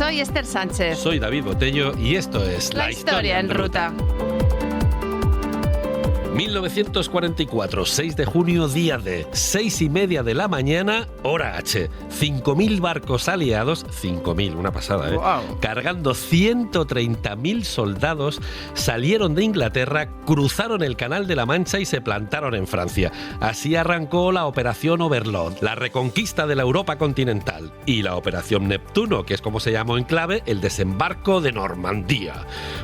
Soy Esther Sánchez. Soy David Botello y esto es La Historia en Ruta. 1944, 6 de junio, día D, 6:30 de la mañana, hora H. 5.000 barcos aliados, 5.000, una pasada, Wow. cargando 130.000 soldados, salieron de Inglaterra, cruzaron el Canal de la Mancha y se plantaron en Francia. Así arrancó la Operación Overlord, la reconquista de la Europa continental, y la Operación Neptuno, que es como se llamó en clave, el desembarco de Normandía.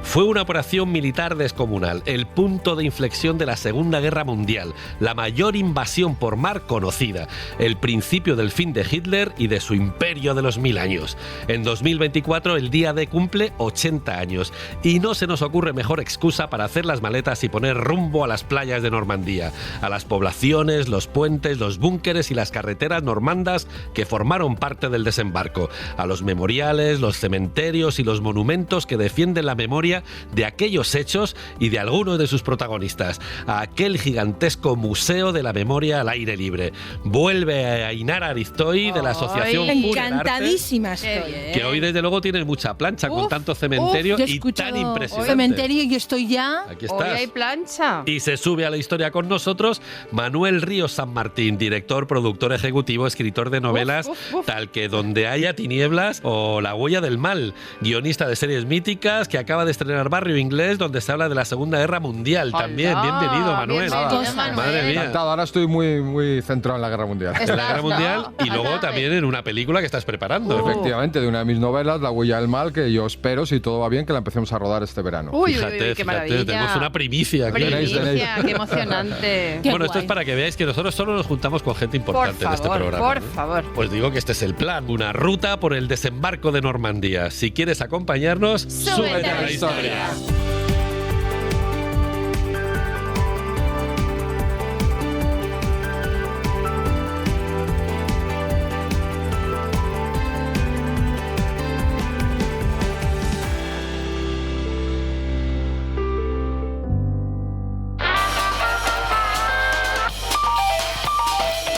Fue una operación militar descomunal, el punto de inflexión de la Segunda Guerra Mundial, la mayor invasión por mar conocida, el principio del fin de Hitler y de su imperio de los 1000 años. En 2024 el día D cumple 80 años y no se nos ocurre mejor excusa para hacer las maletas y poner rumbo a las playas de Normandía, a las poblaciones, los puentes, los búnkeres y las carreteras normandas que formaron parte del desembarco, a los memoriales, los cementerios y los monumentos que defienden la memoria de aquellos hechos y de algunos de sus protagonistas, a aquel gigantesco museo de la memoria al aire libre. Vuelve a Ainara Ariztoy de la Asociación Encantadísima estoy. que hoy desde luego tienes mucha plancha con tanto cementerio yo he y tan escuchado impresionante. cementerio y estoy ya. Aquí Hoy estás. hay plancha. Y se sube a la historia con nosotros Manuel Ríos San Martín, director, productor ejecutivo, escritor de novelas tal que Donde haya tinieblas o La huella del mal, guionista de series míticas que acaba de estrenar Barrio Inglés, donde se habla de la Segunda Guerra Mundial. También, bienvenido, Manuel. Bienvenido, Manuel. Madre mía. Encantado, ahora estoy muy centrado en la Guerra Mundial. En la Guerra ¿no? Mundial y A luego tope. también en una película que estás preparando. Efectivamente, de una de mis novelas, La huella del mal, que yo espero, si todo va bien, que la empecemos a rodar este verano. Uy, Fíjate, qué maravilla. tenemos una primicia aquí. Primicia, qué emocionante. Qué Bueno, esto guay. es para que veáis que nosotros solo nos juntamos con gente Por importante en este favor, programa. por ¿no? favor. Pues digo que este es el plan, una ruta por el desembarco de Normandía. Si quieres acompañarnos, súbete a la historia.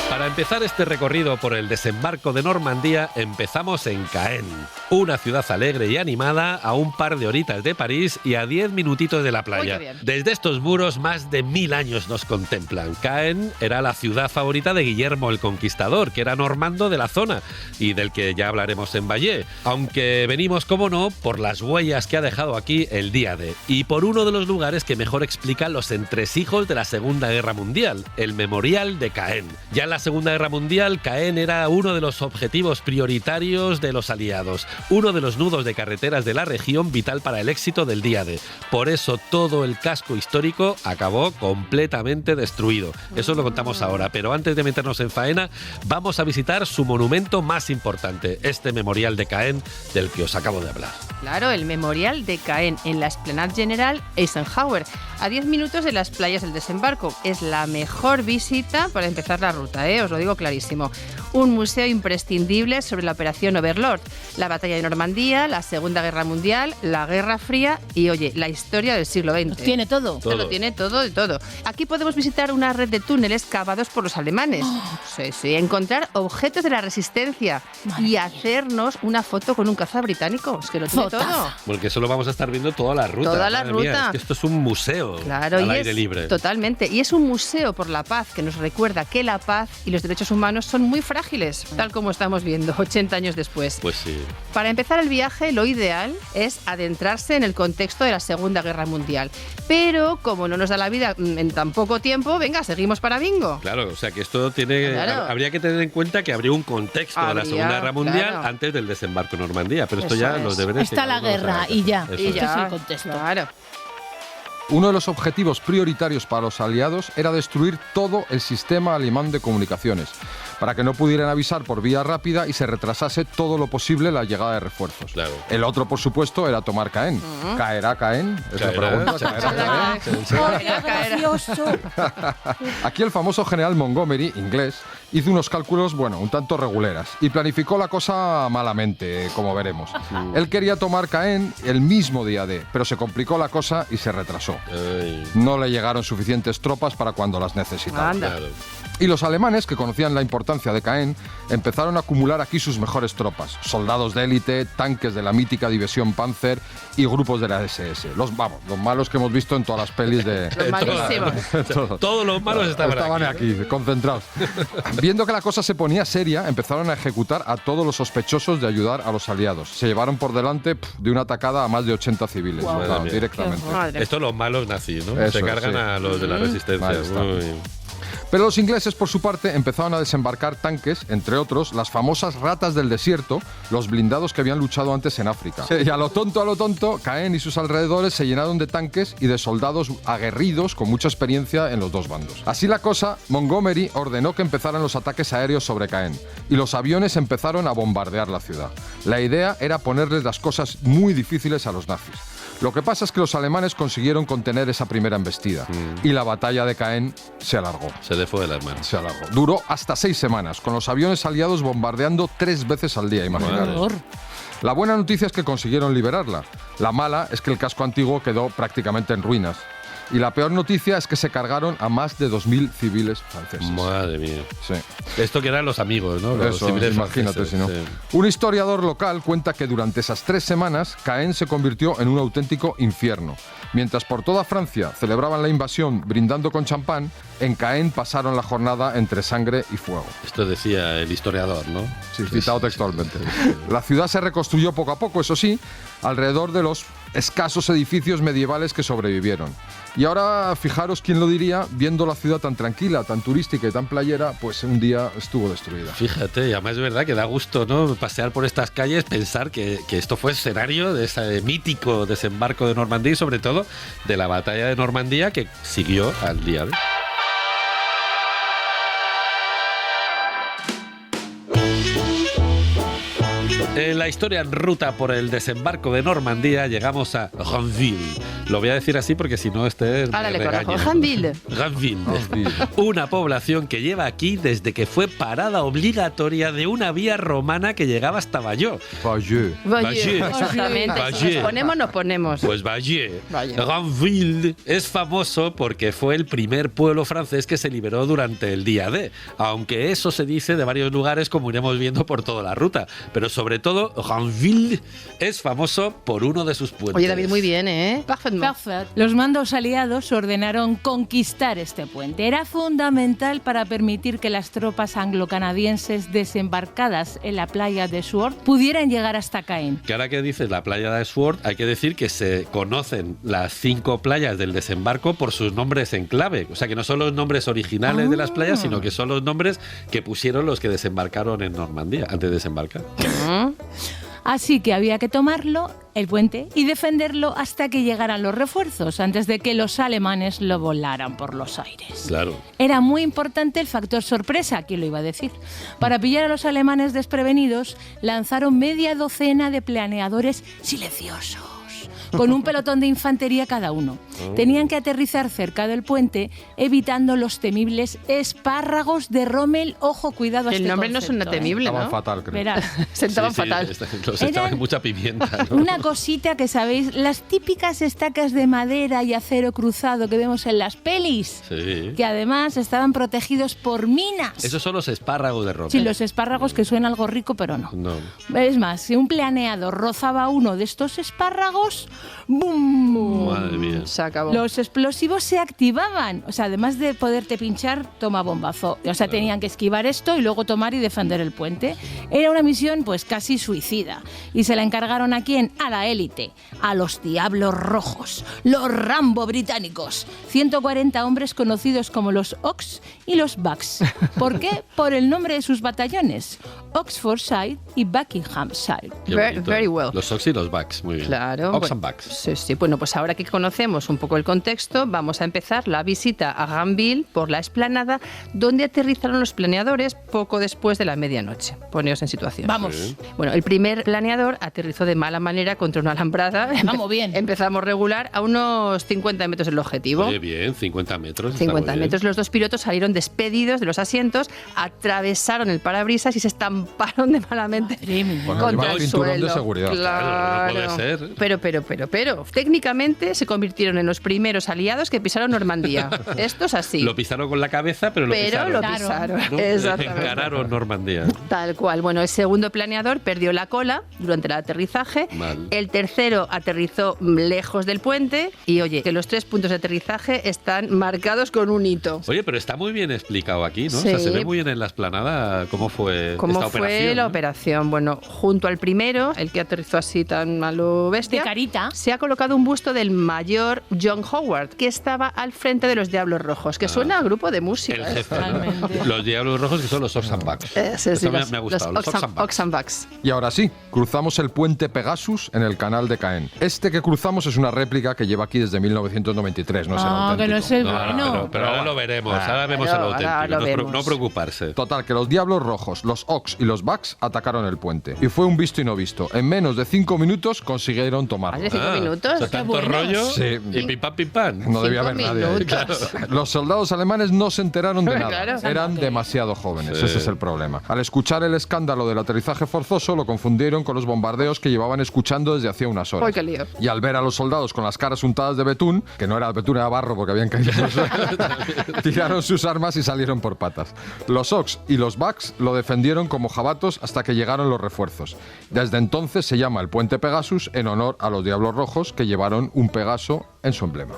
Para empezar este recorrido por el desembarco de Normandía, empezamos en Caen, una ciudad alegre y animada a un par de horitas de París y a 10 minutitos de la playa. Uy, qué bien. Desde estos muros más de 1000 años nos contemplan. Caen era la ciudad favorita de Guillermo el Conquistador, que era normando de la zona y del que ya hablaremos en Bayeux, aunque venimos, como no, por las huellas que ha dejado aquí el día D y por uno de los lugares que mejor explican los entresijos de la Segunda Guerra Mundial, el Memorial de Caen. Ya en la Segunda Guerra Mundial, Caen era uno de los objetivos prioritarios de los aliados, uno de los nudos de carreteras de la región vital para el éxito del día D. Por eso todo el casco histórico acabó completamente destruido. Eso lo contamos ahora, pero antes de meternos en faena, vamos a visitar su monumento más importante, este Memorial de Caen del que os acabo de hablar. Claro, el Memorial de Caen, en la Esplanade General Eisenhower, a 10 minutos de las playas del desembarco. Es la mejor visita para empezar la ruta, os lo digo clarísimo. Un museo imprescindible sobre la Operación Overlord, la batalla de Normandía, la Segunda Guerra Mundial, la Guerra Fría y, oye, la historia del siglo XX. Tiene todo. Se lo tiene todo de todo. Aquí podemos visitar una red de túneles cavados por los alemanes. Sí, encontrar objetos de la resistencia y hacernos una foto con un caza británico. Es que lo tiene todo. Porque eso lo vamos a estar viendo toda la ruta. Toda la Madre mía, ruta. es que esto es un museo Claro, al y aire es libre. totalmente. Y es un museo por la paz que nos recuerda que la paz y los derechos humanos son muy frágiles, tal como estamos viendo 80 años después. Pues sí. Para empezar el viaje, lo ideal es adentrarse en el contexto de la Segunda Guerra Mundial. Pero como no nos da la vida en tan poco tiempo, venga, seguimos para bingo. Claro, o sea que esto tiene. Claro. Habría que tener en cuenta que habría un contexto de la Habría, Segunda Guerra Mundial claro. antes del desembarco en Normandía, pero esto Eso ya es. los deberes. Está la guerra y ya. Eso Y es. ya. es el contexto. Claro. Uno de los objetivos prioritarios para los aliados era destruir todo el sistema alemán de comunicaciones, para que no pudieran avisar por vía rápida y se retrasase todo lo posible la llegada de refuerzos. Claro. El otro, por supuesto, era tomar Caen. ¿Caerá Caen? Es la Caerá. pregunta. Sí, ¿Caerá sí, Caen? sí. ¡Qué gracioso! Aquí el famoso general Montgomery, inglés, hizo unos cálculos, bueno, un tanto reguleras y planificó la cosa malamente, como veremos. Él quería tomar Caen el mismo día D, pero se complicó la cosa y se retrasó. Ay, No le llegaron suficientes tropas para cuando las necesitaba. Anda. claro. Y los alemanes, que conocían la importancia de Caen, empezaron a acumular aquí sus mejores tropas, soldados de élite, tanques de la mítica división Panzer y grupos de la SS. Los malos que hemos visto en todas las pelis de... Los malísimos. Todos los malos estaban aquí, concentrados. Viendo que la cosa se ponía seria, empezaron a ejecutar a todos los sospechosos de ayudar a los aliados. Se llevaron por delante de una atacada a más de 80 civiles, Wow. directamente. Esto los malos nazis, ¿no? Eso, se cargan sí. a los de la resistencia. Pero los ingleses, por su parte, empezaron a desembarcar tanques, entre otros, las famosas ratas del desierto, los blindados que habían luchado antes en África. Y a lo tonto, Caen y sus alrededores se llenaron de tanques y de soldados aguerridos con mucha experiencia en los dos bandos. Así la cosa, Montgomery ordenó que empezaran los ataques aéreos sobre Caen y los aviones empezaron a bombardear la ciudad. La idea era ponerles las cosas muy difíciles a los nazis. Lo que pasa es que los alemanes consiguieron contener esa primera embestida y la batalla de Caen se alargó. Se le fue de las manos. Se alargó. Duró hasta 6 semanas, con los aviones aliados bombardeando 3 veces al día, imaginaros. La buena noticia es que consiguieron liberarla. La mala es que el casco antiguo quedó prácticamente en ruinas. Y la peor noticia es que se cargaron a más de 2.000 civiles franceses. Madre mía. Sí. Esto que eran los amigos, ¿no? Los Eso, civiles imagínate franceses, si no. sí. Un historiador local cuenta que durante esas 3 semanas Caen se convirtió en un auténtico infierno. Mientras por toda Francia celebraban la invasión brindando con champán, en Caen pasaron la jornada entre sangre y fuego. Esto decía el historiador, ¿no? Sí, citado textualmente. La ciudad se reconstruyó poco a poco, eso sí, alrededor de los escasos edificios medievales que sobrevivieron. Y ahora, fijaros quién lo diría, viendo la ciudad tan tranquila, tan turística y tan playera, pues un día estuvo destruida. Fíjate, y además es verdad que da gusto, ¿no? Pasear por estas calles, pensar que esto fue escenario de ese mítico desembarco de Normandía y sobre todo de la batalla de Normandía que siguió al día de hoy. En la historia en ruta por el desembarco de Normandía llegamos a Ranville. Lo voy a decir así porque si no ustedes me Ahora le regañan. corrijo. Ranville. Ranville. Una población que lleva aquí desde que fue parada obligatoria de una vía romana que llegaba hasta Bayeux. Bayeux. Bayeux. Exactamente. Si Bayeux. nos ponemos, nos ponemos. Pues Bayeux. Bayeux. Ranville es famoso porque fue el primer pueblo francés que se liberó durante el día D, aunque eso se dice de varios lugares como iremos viendo por toda la ruta. Pero sobre todo, Ranville es famoso por uno de sus puentes. Oye, David, muy bien, ¿eh? Perfecto. Los mandos aliados ordenaron conquistar este puente. Era fundamental para permitir que las tropas anglo-canadienses desembarcadas en la playa de Sword pudieran llegar hasta Caen. Que ahora que dices la playa de Sword, hay que decir que se conocen las 5 playas del desembarco por sus nombres en clave. O sea, que no son los nombres originales de las playas, sino que son los nombres que pusieron los que desembarcaron en Normandía, antes de desembarcar. Así que había que tomarlo, el puente, y defenderlo hasta que llegaran los refuerzos, antes de que los alemanes lo volaran por los aires. Claro. Era muy importante el factor sorpresa, ¿quién lo iba a decir? Para pillar a los alemanes desprevenidos, lanzaron media docena de planeadores silenciosos, con un pelotón de infantería cada uno. Tenían que aterrizar cerca del puente, evitando los temibles espárragos de Rommel. Ojo, cuidado a El este nombre no concepto, suena temible, Estaban ¿no? fatal, creo. Verás. Sentaban Sí, fatal. Los echaban Eran mucha pimienta, ¿no? una cosita que sabéis, las típicas estacas de madera y acero cruzado que vemos en las pelis, Sí. que además estaban protegidos por minas. Esos son los espárragos de Rommel. Sí, los espárragos, que suena algo rico, pero no. No. Es más, si un planeador rozaba uno de estos espárragos, ¡bum! Madre mía. Se acabó. Los explosivos se activaban. O sea, además de poderte pinchar, toma bombazo. O sea, tenían que esquivar esto y luego tomar y defender el puente. Era una misión pues casi suicida. Y se la encargaron ¿a quién? A la élite. A los Diablos Rojos. Los Rambo británicos. 140 hombres conocidos como los Ox y los Bucks. ¿Por qué? Por el nombre de sus batallones. Oxfordshire y Buckinghamshire. Qué Very, bonito. very well. Los Ox y los Bucks, muy bien. Claro. Ox bueno, and Bucks. Sí, sí. Bueno, pues ahora que conocemos un poco el contexto, vamos a empezar la visita a Ranville por la explanada donde aterrizaron los planeadores poco después de la medianoche. Poneos en situación. Vamos. Sí. Bueno, el primer planeador aterrizó de mala manera contra una alambrada. Vamos bien. Empezamos regular a unos 50 metros del objetivo. Oye, bien, 50 metros. está 50 muy bien. metros. Los dos pilotos salieron despedidos de los asientos, atravesaron el parabrisas y se estamparon de malamente Madre mía. Bueno, contra llevan el cinturón suelo. de seguridad. Claro, no puede ser. Pero, pero técnicamente se convirtieron en los primeros aliados que pisaron Normandía. Esto es así. Lo pisaron con la cabeza, pero lo pisaron. ¿No? Exactamente. Encararon Normandía. Tal cual. Bueno, el segundo planeador perdió la cola durante el aterrizaje. Mal. El tercero aterrizó lejos del puente. Y oye, que los 3 puntos de aterrizaje están marcados con un hito. Oye, pero está muy bien explicado aquí, ¿no? Sí. O sea, se ve muy bien en la explanada cómo fue ¿Cómo esta fue operación, la ¿no? operación? Bueno, junto al primero, el que aterrizó así tan a lo bestia, De carita. se ha colocado un busto del mayor John Howard, que estaba al frente de los Diablos Rojos, que suena a grupo de música. El jefe, ¿no? Totalmente. Los Diablos Rojos, que son los Ox and Bucks. Sí, Esto me ha gustado, los Ox and Bucks. Y ahora sí, cruzamos el puente Pegasus en el canal de Caen. Este que cruzamos es una réplica que lleva aquí desde 1993, no es el auténtico. Que no es el No, bueno. pero ahora lo veremos, ahora vemos el Pero ahora auténtico, lo vemos. no preocuparse. Total, que los Diablos Rojos, los Ox y los Bucks atacaron el puente. Y fue un visto y no visto. En menos de 5 minutos consiguieron tomarlo. ¿Más de 5 minutos? O sea, tanto buenos. rollo Sí. y pim pam pim pam. No debía 5 haber nadie ahí. minutos. Los soldados alemanes no se enteraron de nada. Claro. Eran demasiado jóvenes, Sí. ese es el problema. Al escuchar el escándalo del aterrizaje forzoso, lo confundieron con los bombardeos que llevaban escuchando desde hacía unas horas. ¡Ay, qué lío! Y al ver a los soldados con las caras untadas de betún, que no era betún, era barro porque habían caído, tiraron sus armas y salieron por patas. Los Ox y los Bucks lo defendieron como jabatos hasta que llegaron los refuerzos. Desde entonces se llama el puente Pegasus en honor a los Diablos Rojos que llevaron un Pegaso en su emblema.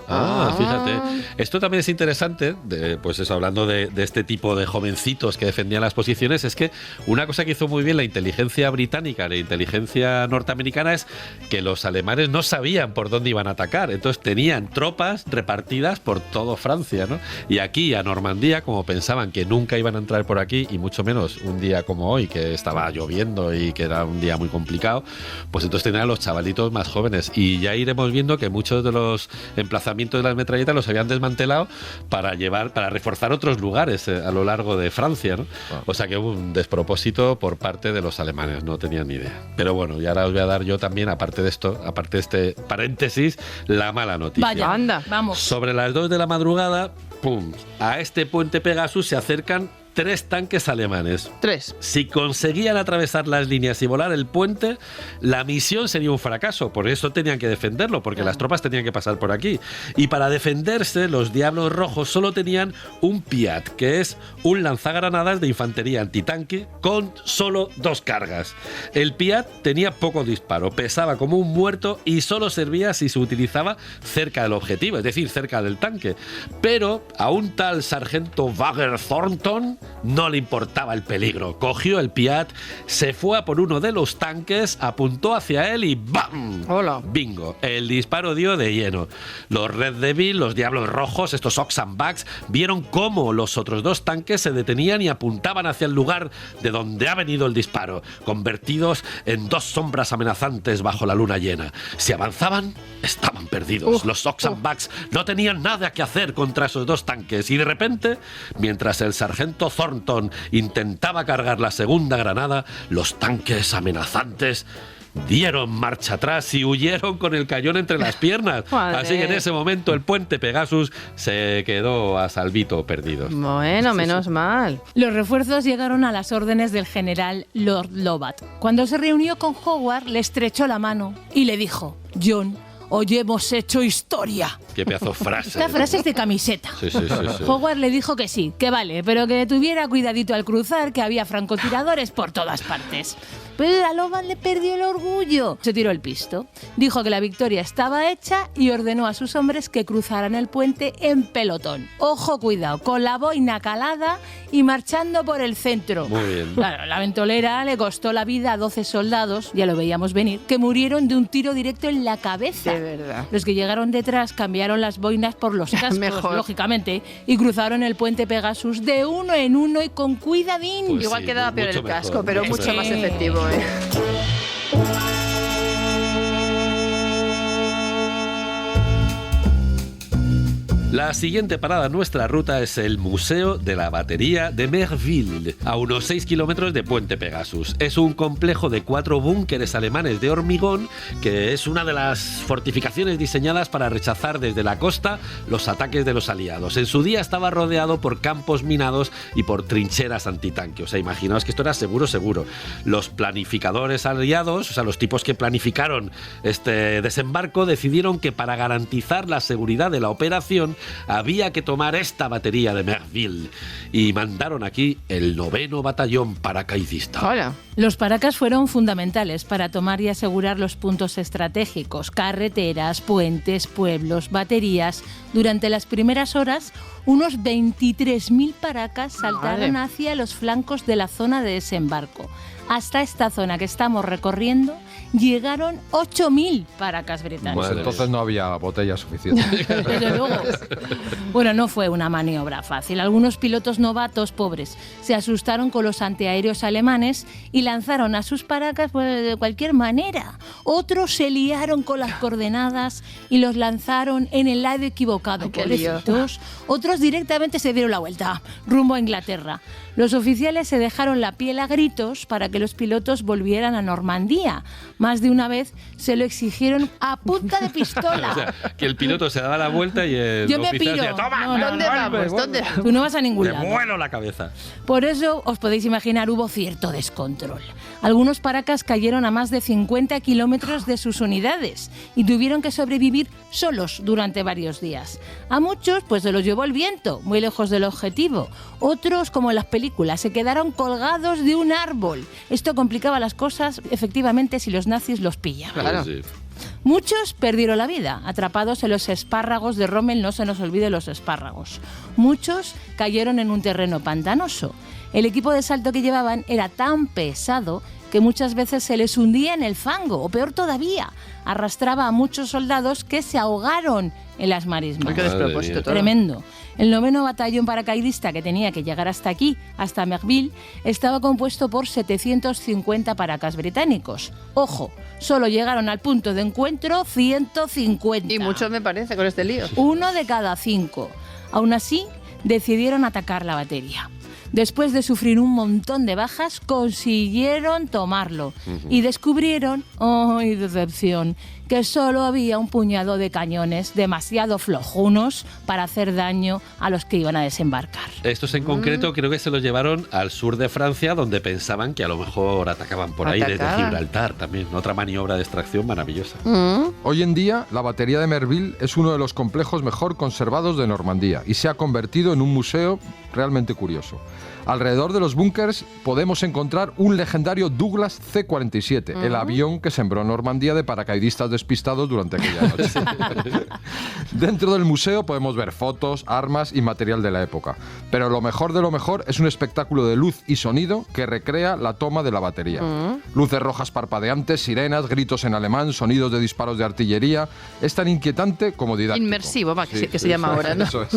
Fíjate. Esto también es interesante, pues eso, hablando de este tipo de jovencitos que defendían las posiciones, es que una cosa que hizo muy bien la inteligencia británica, la inteligencia norteamericana, es que los alemanes no sabían por dónde iban a atacar. Entonces tenían tropas repartidas por todo Francia, ¿no? Y aquí, a Normandía, como pensaban que nunca iban a entrar por aquí, y mucho menos un día como hoy, que estaba lloviendo y que era un día muy complicado, pues entonces tenían a los chavalitos más jóvenes. Y ya iremos viendo que muchos de los emplazamientos de las metralletas los habían desmantelado para reforzar otros lugares a lo largo de Francia, ¿no? O sea que hubo un despropósito por parte de los alemanes, no tenían ni idea. Pero bueno, y ahora os voy a dar yo también, aparte de esto, aparte de este paréntesis, la mala noticia. Vaya, Anda. vamos. Sobre las 2 de la madrugada, ¡pum!, a este puente Pegasus se acercan 3 tanques alemanes. 3. Si conseguían atravesar las líneas y volar el puente, la misión sería un fracaso. Por eso tenían que defenderlo, porque las tropas tenían que pasar por aquí. Y para defenderse, los Diablos Rojos solo tenían un Piat, que es un lanzagranadas de infantería antitanque con solo 2 cargas. El Piat tenía poco disparo, pesaba como un muerto y solo servía si se utilizaba cerca del objetivo, es decir, cerca del tanque. Pero a un tal sargento Wagner Thornton no le importaba el peligro. Cogió el Piat, se fue a por uno de los tanques, apuntó hacia él y ¡bam! Hola. Bingo. El disparo dio de lleno. Los Red Devil, los Diablos Rojos, estos Ox and Bucks, vieron cómo los otros 2 tanques se detenían y apuntaban hacia el lugar de donde ha venido el disparo, convertidos en 2 sombras amenazantes bajo la luna llena. Si avanzaban, estaban perdidos. Los Ox and Bucks no tenían nada que hacer contra esos 2 tanques y de repente, mientras el sargento Thornton intentaba cargar la segunda granada, los tanques amenazantes dieron marcha atrás y huyeron con el cañón entre las piernas. Madre. Así que en ese momento el puente Pegasus se quedó a salvito perdido. Bueno, menos mal. Los refuerzos llegaron a las órdenes del general Lord Lovat. Cuando se reunió con Howard, le estrechó la mano y le dijo: John, hoy hemos hecho historia. Qué pedazo de frase. Esta frase es de camiseta. Sí, sí, sí, sí. Howard le dijo que sí, que vale, pero que tuviera cuidadito al cruzar, que había francotiradores por todas partes. Pero a Lovan le perdió el orgullo. Se tiró el pisto. Dijo que la victoria estaba hecha y ordenó a sus hombres que cruzaran el puente en pelotón. Ojo, cuidado, con la boina calada y marchando por el centro. Muy bien. Claro, la ventolera le costó la vida a 12 soldados, ya lo veíamos venir, que murieron de un tiro directo en la cabeza. De verdad. Los que llegaron detrás cambiaron las boinas por los cascos, Mejor. lógicamente, y cruzaron el puente Pegasus de uno en uno y con cuidadín. Pues Igual sí, quedaba peor mucho el casco, mejor, pero mucho mucho más mejor. efectivo, ¿eh? La siguiente parada en nuestra ruta es el Museo de la Batería de Merville, a unos 6 kilómetros de Puente Pegasus. Es un complejo de 4 búnkeres alemanes de hormigón, que es una de las fortificaciones diseñadas para rechazar desde la costa los ataques de los aliados. En su día estaba rodeado por campos minados y por trincheras antitanque. O sea, imaginaos que esto era seguro. Los planificadores aliados, o sea, los tipos que planificaron este desembarco, decidieron que para garantizar la seguridad de la operación había que tomar esta batería de Merville y mandaron aquí el 9º batallón paracaidista. Hola. Los paracas fueron fundamentales para tomar y asegurar los puntos estratégicos, carreteras, puentes, pueblos, baterías. Durante las primeras horas, unos 23.000 paracas saltaron hacia los flancos de la zona de desembarco. Hasta esta zona que estamos recorriendo llegaron 8.000 paracas británicos. Pues entonces no había botellas suficientes. Desde luego. Bueno, no fue una maniobra fácil. Algunos pilotos novatos, pobres, se asustaron con los antiaéreos alemanes y lanzaron a sus paracas de cualquier manera. Otros se liaron con las coordenadas y los lanzaron en el lado equivocado. Pobrecitos. Otros directamente se dieron la vuelta, rumbo a Inglaterra. Los oficiales se dejaron la piel a gritos para que los pilotos volvieran a Normandía. Más de una vez se lo exigieron a punta de pistola. O sea, que el piloto se daba la vuelta y el Yo me oficial piro. decía, ¡toma! No, ¿Dónde vamos? ¿Dónde? Tú no vas a ningún ¡Te lado. vuelo la cabeza! Por eso, os podéis imaginar, hubo cierto descontrol. Algunos paracas cayeron a más de 50 kilómetros de sus unidades y tuvieron que sobrevivir solos durante varios días. A muchos, pues se los llevó el viento, muy lejos del objetivo. Otros, como en las películas, se quedaron colgados de un árbol. Esto complicaba las cosas, efectivamente, si los nazis los pillaban. Claro. Sí. Muchos perdieron la vida, atrapados en los espárragos de Rommel, no se nos olvide los espárragos. Muchos cayeron en un terreno pantanoso. El equipo de salto que llevaban era tan pesado que muchas veces se les hundía en el fango, o peor todavía, arrastraba a muchos soldados que se ahogaron en las marismas. Qué despropósito todo. Tremendo. El 9º batallón paracaidista, que tenía que llegar hasta aquí, hasta Merville, estaba compuesto por 750 paracas británicos. Ojo, solo llegaron al punto de encuentro 150. Y mucho me parece con este lío. 1 de cada 5. Aún así, decidieron atacar la batería. Después de sufrir un montón de bajas, consiguieron tomarlo y descubrieron, ¡ay, decepción!, que solo había un puñado de cañones demasiado flojunos para hacer daño a los que iban a desembarcar. Estos en concreto creo que se los llevaron al sur de Francia, donde pensaban que a lo mejor atacaban por ahí desde Gibraltar también. Otra maniobra de extracción maravillosa. Hoy en día, la batería de Merville es uno de los complejos mejor conservados de Normandía y se ha convertido en un museo realmente curioso. Alrededor de los búnkers podemos encontrar un legendario Douglas C-47, el avión que sembró Normandía de paracaidistas despistados durante aquella noche. Dentro del museo podemos ver fotos, armas y material de la época. Pero lo mejor de lo mejor es un espectáculo de luz y sonido que recrea la toma de la batería. Luces rojas parpadeantes, sirenas, gritos en alemán, sonidos de disparos de artillería. Es tan inquietante como didáctico. Inmersivo, que se llama ahora, ¿no? Eso es.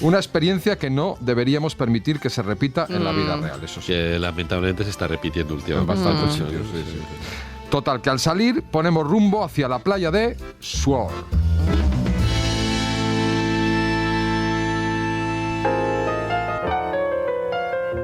Una experiencia que no deberíamos permitir que se repita en la vida real, eso sí. Que lamentablemente se está repitiendo últimamente. Bastante sitios, sí. Total, que al salir ponemos rumbo hacia la playa de Sword.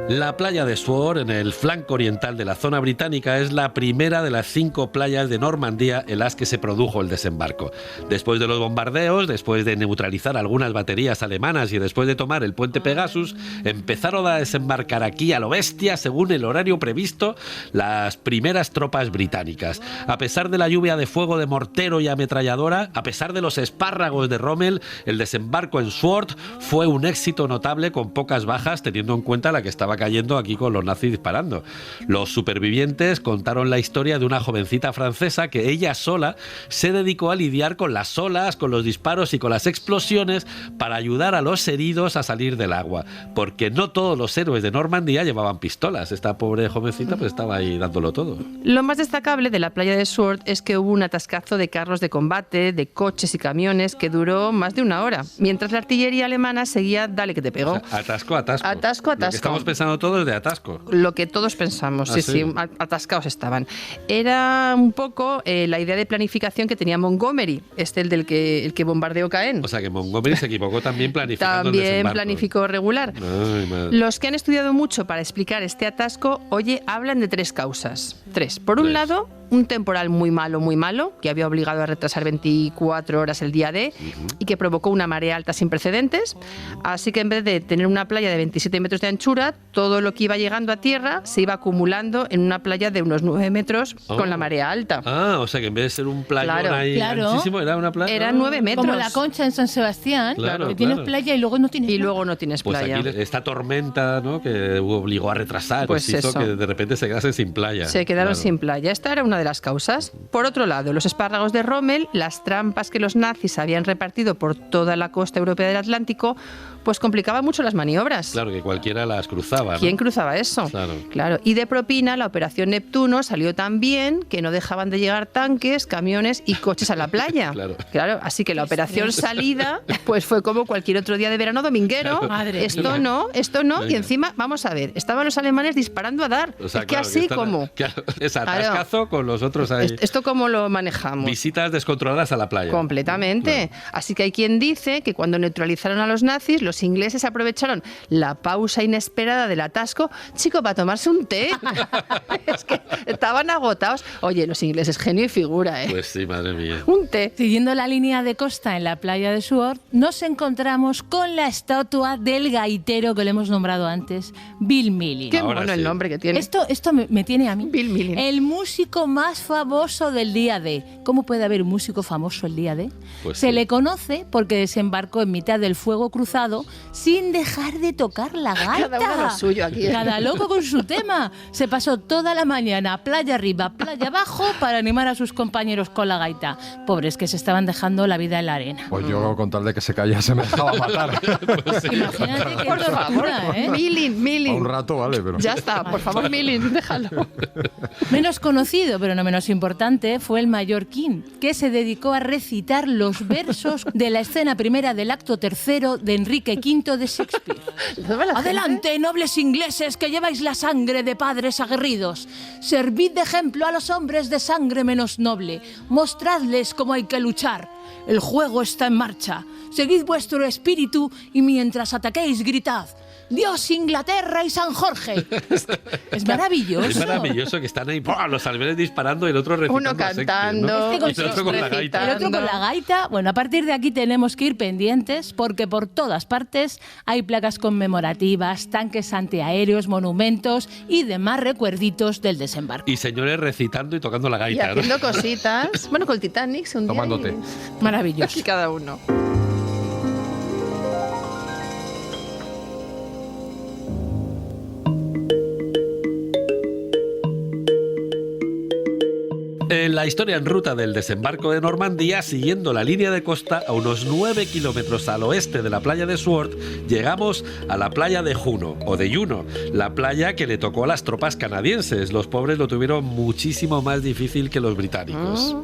La playa de Sword, en el flanco oriental de la zona británica, es la primera de las 5 playas de Normandía en las que se produjo el desembarco. Después de los bombardeos, después de neutralizar algunas baterías alemanas y después de tomar el puente Pegasus, empezaron a desembarcar aquí a lo bestia, según el horario previsto, las primeras tropas británicas. A pesar de la lluvia de fuego de mortero y ametralladora, a pesar de los espárragos de Rommel, el desembarco en Sword fue un éxito notable con pocas bajas, teniendo en cuenta la que estaba cayendo aquí con los nazis disparando. Los supervivientes contaron la historia de una jovencita francesa que ella sola se dedicó a lidiar con las olas, con los disparos y con las explosiones para ayudar a los heridos a salir del agua, porque no todos los héroes de Normandía llevaban pistolas. Esta pobre jovencita pues estaba ahí dándolo todo. Lo más destacable de la playa de Sword es que hubo un atascazo de carros de combate, de coches y camiones que duró más de 1 hora, mientras la artillería alemana seguía dale que te pegó. O sea, atasco. Atasco. Lo que estamos pensando solucionado todo desde atasco. Lo que todos pensamos, sí, atascados estaban. Era un poco la idea de planificación que tenía Montgomery, el que bombardeó Caen. O sea que Montgomery se equivocó también planificando el También desembarco. planificó regular. Ay, madre. Los que han estudiado mucho para explicar este atasco, hablan de 3 causas. 3. Por un lado, un temporal muy malo, que había obligado a retrasar 24 horas el día D y que provocó una marea alta sin precedentes. Así que en vez de tener una playa de 27 metros de anchura, todo lo que iba llegando a tierra se iba acumulando en una playa de unos 9 metros con la marea alta. O sea que en vez de ser un playón ahí Claro. anchísimo, era una playa. Eran 9 metros. Como la Concha en San Sebastián, Claro, que tienes claro. playa y luego no tienes Y nada. luego no tienes Pues playa. aquí esta tormenta, ¿no?, que obligó a retrasar, Pues hizo eso. que de repente se quedasen sin playa. Se quedaron Claro. sin playa. Esta era una de las causas. Por otro lado, los espárragos de Rommel, las trampas que los nazis habían repartido por toda la costa europea del Atlántico, pues complicaban mucho las maniobras. Claro, que cualquiera las cruzaba, ¿no? ¿Quién cruzaba eso? Claro. Y de propina, la operación Neptuno salió tan bien que no dejaban de llegar tanques, camiones y coches a la playa. Claro. Así que la operación salida pues fue como cualquier otro día de verano dominguero. Madre Esto mía. no. Venga. Y encima, vamos a ver, estaban los alemanes disparando a dar. O sea, es que claro, así están- como... Claro, es atascazo con los otros ahí. ¿Esto cómo lo manejamos? Visitas descontroladas a la playa. Completamente. Claro. Así que hay quien dice que cuando neutralizaron a los nazis, los ingleses aprovecharon la pausa inesperada del atasco, chico, para tomarse un té. Es que estaban agotados. Oye, los ingleses, genio y figura, ¿eh? Pues sí, madre mía. Un té. Siguiendo la línea de costa en la playa de Sword, nos encontramos con la estatua del gaitero que le hemos nombrado antes, Bill Millin. Qué Ahora bueno sí. el nombre que tiene. Esto me tiene a mí. Bill Millin. El músico más famoso del día D. ¿Cómo puede haber un músico famoso el día D? Pues Se sí. le conoce porque desembarcó en mitad del fuego cruzado sin dejar de tocar la gaita. Cada uno lo suyo aquí. Cada loco con su tema. Se pasó toda la mañana playa arriba, playa abajo para animar a sus compañeros con la gaita. Pobres que se estaban dejando la vida en la arena. Pues yo, con tal de que se callase, me dejaba matar. Imagínate qué Por favor, tortura, ¿eh? Millin, A un Millin. rato, vale, pero... Ya está, por favor, Millin, déjalo. Menos conocido, pero no menos importante, fue el mallorquín, que se dedicó a recitar los versos de la escena primera del acto tercero de Enrique V de Shakespeare. Adelante, nobles ingleses, que lleváis la sangre de padres aguerridos. Servid de ejemplo a los hombres de sangre menos noble. Mostradles cómo hay que luchar. El juego está en marcha. Seguid vuestro espíritu y mientras ataquéis, gritad: ¡Dios, Inglaterra y San Jorge! Es maravilloso. Es maravilloso que están ahí ¡pua!, los alemanes disparando y el otro recitando. Uno a Shakespeare, cantando, ¿no? Y el otro con la gaita. El otro con la gaita. Bueno, a partir de aquí tenemos que ir pendientes porque por todas partes hay placas conmemorativas, tanques antiaéreos, monumentos y demás recuerditos del desembarco. Y señores recitando y tocando la Y gaita, ¿no? haciendo cositas. Bueno, con el Titanic se hundía. Tomándote. Maravilloso. Y cada uno. En la historia en ruta del desembarco de Normandía, siguiendo la línea de costa a unos 9 kilómetros al oeste de la playa de Sword, llegamos a la playa de Juno, o de Juno, la playa que le tocó a las tropas canadienses. Los pobres lo tuvieron muchísimo más difícil que los británicos.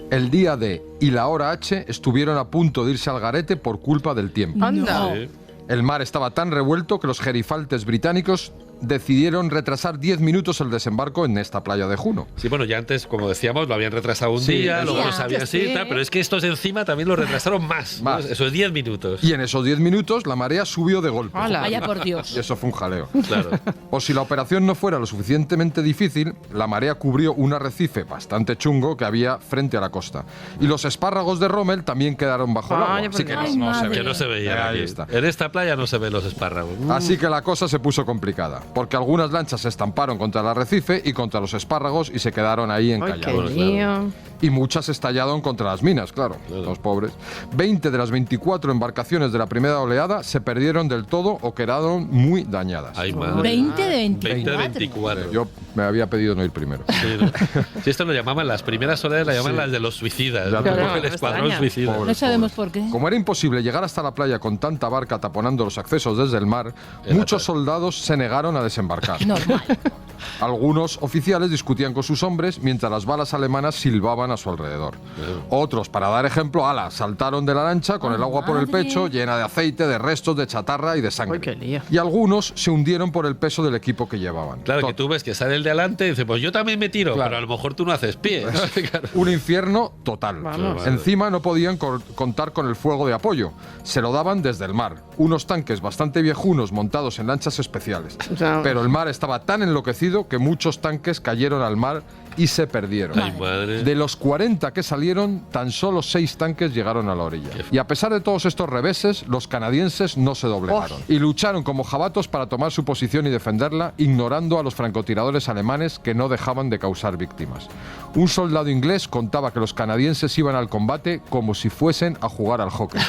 El día D y la hora H estuvieron a punto de irse al garete por culpa del tiempo. Anda. Sí. El mar estaba tan revuelto que los gerifaltes británicos decidieron retrasar 10 minutos el desembarco en esta playa de Juno. Sí, bueno, ya antes, como decíamos, lo habían retrasado un Sí, día, eso. luego no Ya, sabían si sí. tal, pero es que estos encima también lo retrasaron más. ¿no? Más. Esos 10 minutos. Y en esos 10 minutos la marea subió de golpe. Hala. Vaya por Y Dios. eso fue un jaleo. Claro. O si la operación no fuera lo suficientemente difícil, la marea cubrió un arrecife bastante chungo que había frente a la costa. Y los espárragos de Rommel también quedaron bajo el agua. Ay, Así que Ay, no se madre. veía. Que no se veía. Ahí aquí. está. En esta playa no se ven los espárragos. Así que la cosa se puso complicada, porque algunas lanchas se estamparon contra el arrecife y contra los espárragos y se quedaron ahí Ay, qué encallados. lío. Y muchas estallaron contra las minas, claro, los pobres. 20 de las 24 embarcaciones de la primera oleada se perdieron del todo o quedaron muy dañadas. Ay, madre. 20 de 20 24. de 24. Yo me había pedido no ir primero. Sí, ¿no? Sí, esto lo llamaban, las primeras oleadas las llaman Sí. las de los suicidas. Ya ¿no? te Como digo. el escuadrón Extraña. suicida. Pobre. No sabemos por qué. Como era imposible llegar hasta la playa con tanta barca taponando los accesos desde el mar, Era muchos todo. soldados se negaron a desembarcar. Normal. Algunos oficiales discutían con sus hombres mientras las balas alemanas silbaban a su alrededor. Otros, para dar ejemplo, saltaron de la lancha con el agua por el pecho, llena de aceite, de restos, de chatarra y de sangre. Uy, qué lío. Y algunos se hundieron por el peso del equipo que llevaban. Claro, que tú ves que sale el de adelante y dice, pues yo también me tiro, Claro. pero a lo mejor tú no haces pie. Claro. Un infierno total. Vamos. Encima no podían contar con el fuego de apoyo. Se lo daban desde el mar. Unos tanques bastante viejunos montados en lanchas especiales. O sea, Pero el mar estaba tan enloquecido que muchos tanques cayeron al mar y se perdieron. Ay, madre. De los 40 que salieron, tan solo 6 tanques llegaron a la orilla. Y a pesar de todos estos reveses, los canadienses no se doblegaron. Y lucharon como jabatos para tomar su posición y defenderla, ignorando a los francotiradores alemanes que no dejaban de causar víctimas. Un soldado inglés contaba que los canadienses iban al combate como si fuesen a jugar al hockey.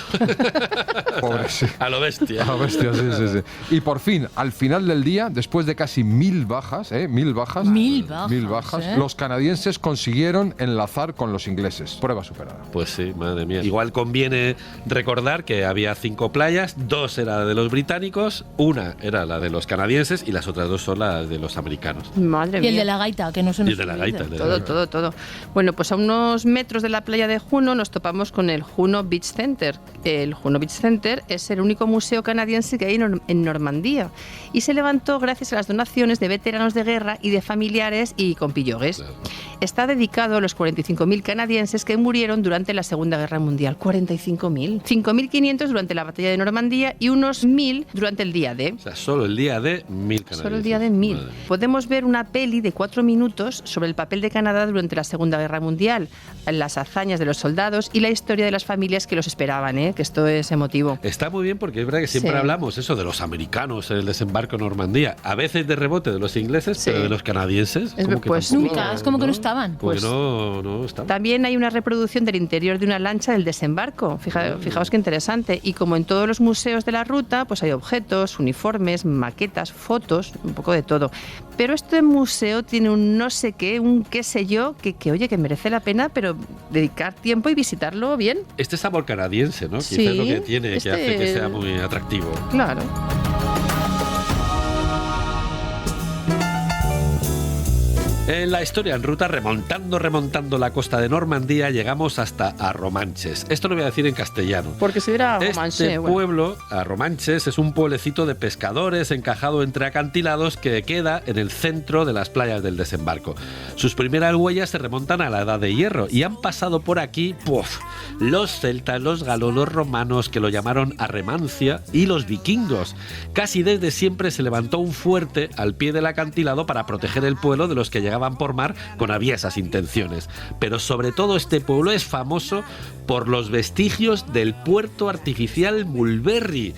Pobre, sí. A lo bestia. A la bestia, sí. Y por fin, al final del día, después de casi 1000 bajas, 1000 bajas, 1000 bajas, los canadienses consiguieron enlazar con los ingleses. Prueba superada. Pues sí, madre mía. Igual conviene recordar que había 5 playas, 2 eran de los británicos, 1 era la de los canadienses y las otras 2 son las de los americanos. Madre Y mía. el de la gaita, que no se Y nos el de la olvide. gaita. Todo. Bueno, pues a unos metros de la playa de Juno nos topamos con el Juno Beach Center. El Juno Beach Center es el único museo canadiense que hay en Normandía y se levantó gracias a las donaciones de veteranos de guerra y de familiares y compillogues. Claro. Está dedicado a los 45.000 canadienses que murieron durante la Segunda Guerra Mundial. 45.000. 5.500 durante la batalla de Normandía y unos 1.000 durante el día D. O sea, solo el día de 1000 canadienses. Solo el día de 1000. Madre mía. Podemos ver una peli de 4 minutos sobre el papel de Canadá durante la Segunda Guerra Mundial, las hazañas de los soldados y la historia de las familias que los esperaban, que esto es emotivo. Está muy bien porque es verdad que siempre Sí. hablamos eso de los americanos en el desembarco en Normandía, a veces de rebote de los ingleses, Sí. pero de los canadienses Es como que pues tampoco, Nunca, es como que no estaban. Como que Pues- no estaban. También hay una reproducción del interior de una lancha del desembarco. Fijaos qué interesante. Y como en todos los museos de la ruta, pues hay objetos, uniformes, maquetas, fotos, un poco de todo. Pero este museo tiene un no sé qué, un qué sé yo, que oye, que merece la pena, pero dedicar tiempo y visitarlo bien. Este sabor canadiense, ¿no? Sí, Quizás es lo que tiene, este- que hace que sea muy atractivo. Claro. En la historia en ruta, remontando la costa de Normandía, llegamos hasta Arromanches. Esto lo voy a decir en castellano. Porque si hubiera romance, Este pueblo, Arromanches, es un pueblecito de pescadores encajado entre acantilados que queda en el centro de las playas del desembarco. Sus primeras huellas se remontan a la Edad de Hierro y han pasado por aquí los celtas, los galos, los romanos, que lo llamaron Arremancia, y los vikingos. Casi desde siempre se levantó un fuerte al pie del acantilado para proteger el pueblo de los que llegaban por mar con aviesas intenciones. Pero sobre todo este pueblo es famoso por los vestigios del puerto artificial Mulberry.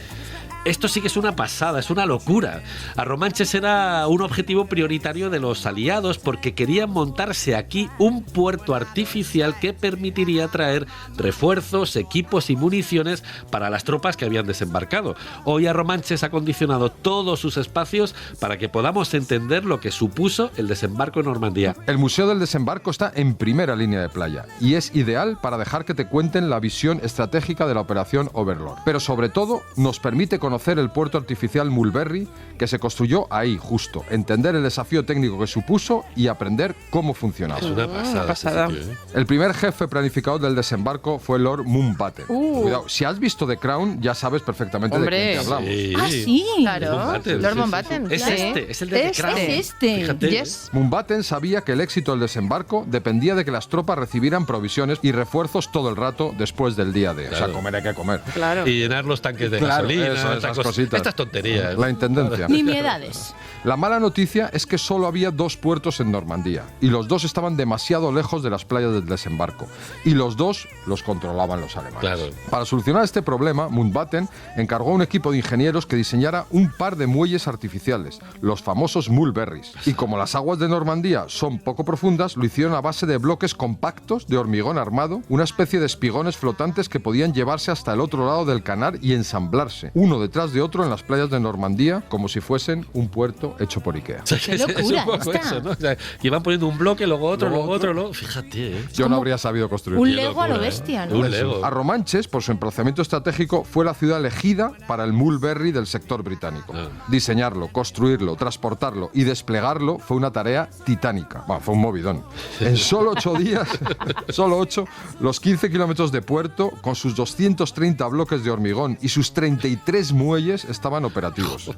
Esto sí que es una pasada, es una locura. Arromanches era un objetivo prioritario de los aliados porque querían montarse aquí un puerto artificial que permitiría traer refuerzos, equipos y municiones para las tropas que habían desembarcado. Hoy Arromanches ha condicionado todos sus espacios para que podamos entender lo que supuso el desembarco en Normandía. El Museo del Desembarco está en primera línea de playa y es ideal para dejar que te cuenten la visión estratégica de la operación Overlord. Pero sobre todo nos permite conocer el puerto artificial Mulberry, que se construyó ahí justo, entender el desafío técnico que supuso y aprender cómo funcionaba. Es una pasada. pasada. este sitio, ¿eh? El primer jefe planificador del desembarco fue Lord Mountbatten. Cuidado, si has visto The Crown ya sabes perfectamente Hombre. de quién te hablamos. Sí. Ah, sí. Claro, Mountbatten, Lord sí, Mountbatten. sí. Es Sí. es el de The Crown. Es este. Fíjate. Yes. Mountbatten sabía que el éxito del desembarco dependía de que las tropas recibieran provisiones y refuerzos todo el rato después del día D. O sea, Claro. comer hay que comer. Claro. Y llenar los tanques de Claro, gasolina, eso, estas esas cositas. Estas tonterías. La intendencia. Nimiedades. La mala noticia es que solo había 2 puertos en Normandía y los 2 estaban demasiado lejos de las playas del desembarco y los 2 los controlaban los alemanes. Claro. Para solucionar este problema, Mountbatten encargó a un equipo de ingenieros que diseñara un par de muelles artificiales, los famosos Mulberries. Y como las aguas de Normandía son poco profundas, lo hicieron a base de bloques compactos de hormigón armado, una especie de espigones flotantes que podían llevarse hasta el otro lado del canal y ensamblarse, uno detrás de otro en las playas de Normandía como si fuesen un puerto hecho por Ikea. ¡Qué locura es un poco esta! eso, ¿no? O sea, que iban poniendo un bloque, luego otro, Luego luego otro, otro. luego... Fíjate, ¿eh? Yo no habría sabido construir. Un Qué Lego a lo locura, ¿eh? bestia, ¿no? Un Eso. Lego. Arromanches, por su emplazamiento estratégico, fue la ciudad elegida para el Mulberry del sector británico. Ah. Diseñarlo, construirlo, transportarlo y desplegarlo fue una tarea titánica. Bueno, fue un movidón. En solo 8 días, solo 8, los 15 kilómetros de puerto, con sus 230 bloques de hormigón y sus 33 muelles, estaban operativos.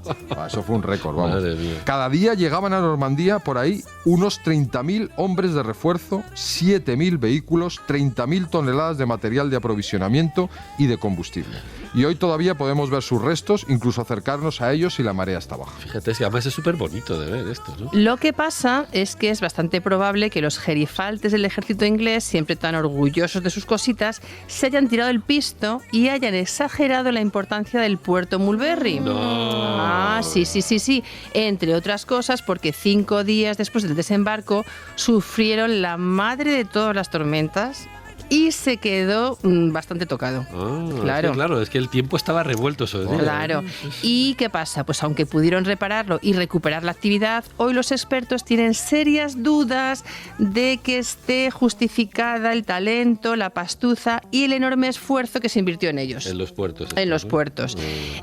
Eso fue un récord, vamos. Madre mía. Cada día llegaban a Normandía por ahí unos 30.000 hombres de refuerzo, 7.000 vehículos, 30.000 toneladas de material de aprovisionamiento y de combustible. Y hoy todavía podemos ver sus restos, incluso acercarnos a ellos si la marea está baja. Fíjate, es que además es súper bonito de ver esto, ¿no? Lo que pasa es que es bastante probable que los gerifaltes del ejército inglés, siempre tan orgullosos de sus cositas, se hayan tirado el pisto y hayan exagerado la importancia del puerto Mulberry. No. Ah, sí. Entre otras cosas porque 5 días después del desembarco sufrieron la madre de todas las tormentas y se quedó bastante tocado. Claro, es que el tiempo estaba revuelto esos días. Claro. ¿Y qué pasa? Pues aunque pudieron repararlo y recuperar la actividad, hoy los expertos tienen serias dudas de que esté justificada el talento, la pastuza y el enorme esfuerzo que se invirtió en ellos. En los puertos. En los puertos.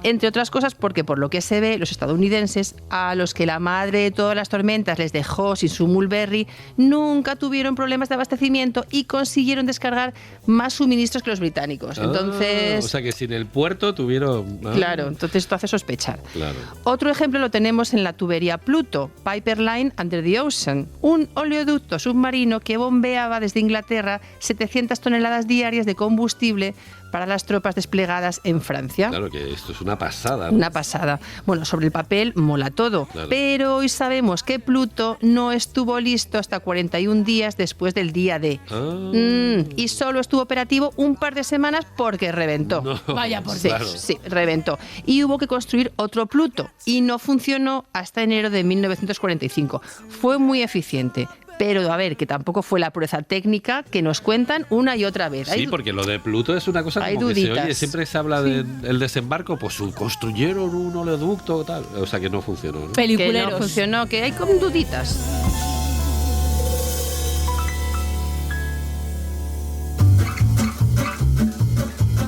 Entre otras cosas porque, por lo que se ve, los estadounidenses, a los que la madre de todas las tormentas les dejó sin su Mulberry, nunca tuvieron problemas de abastecimiento y consiguieron descargar más suministros que los británicos. Entonces, O sea que sin el puerto tuvieron... claro, entonces esto hace sospechar. Claro. Otro ejemplo lo tenemos en la tubería Pluto, Piper Line Under the Ocean, un oleoducto submarino que bombeaba desde Inglaterra 700 toneladas diarias de combustible para las tropas desplegadas en Francia. Claro que esto es una pasada, ¿no? Una pasada. Bueno, sobre el papel mola todo, Claro. pero hoy sabemos que Pluto no estuvo listo hasta 41 días después del día D. Y solo estuvo operativo un par de semanas porque reventó. No. Vaya por Sí, Dios. sí, reventó. Y hubo que construir otro Pluto y no funcionó hasta enero de 1945. Fue muy eficiente. Pero, a ver, que tampoco fue la pureza técnica que nos cuentan una y otra vez. Sí, porque lo de Pluto es una cosa hay como que se duditas. oye, siempre se habla del desembarco, pues construyeron un oleoducto tal, o sea que no funcionó, ¿no? Que Peliculeros. no funcionó, que hay como duditas.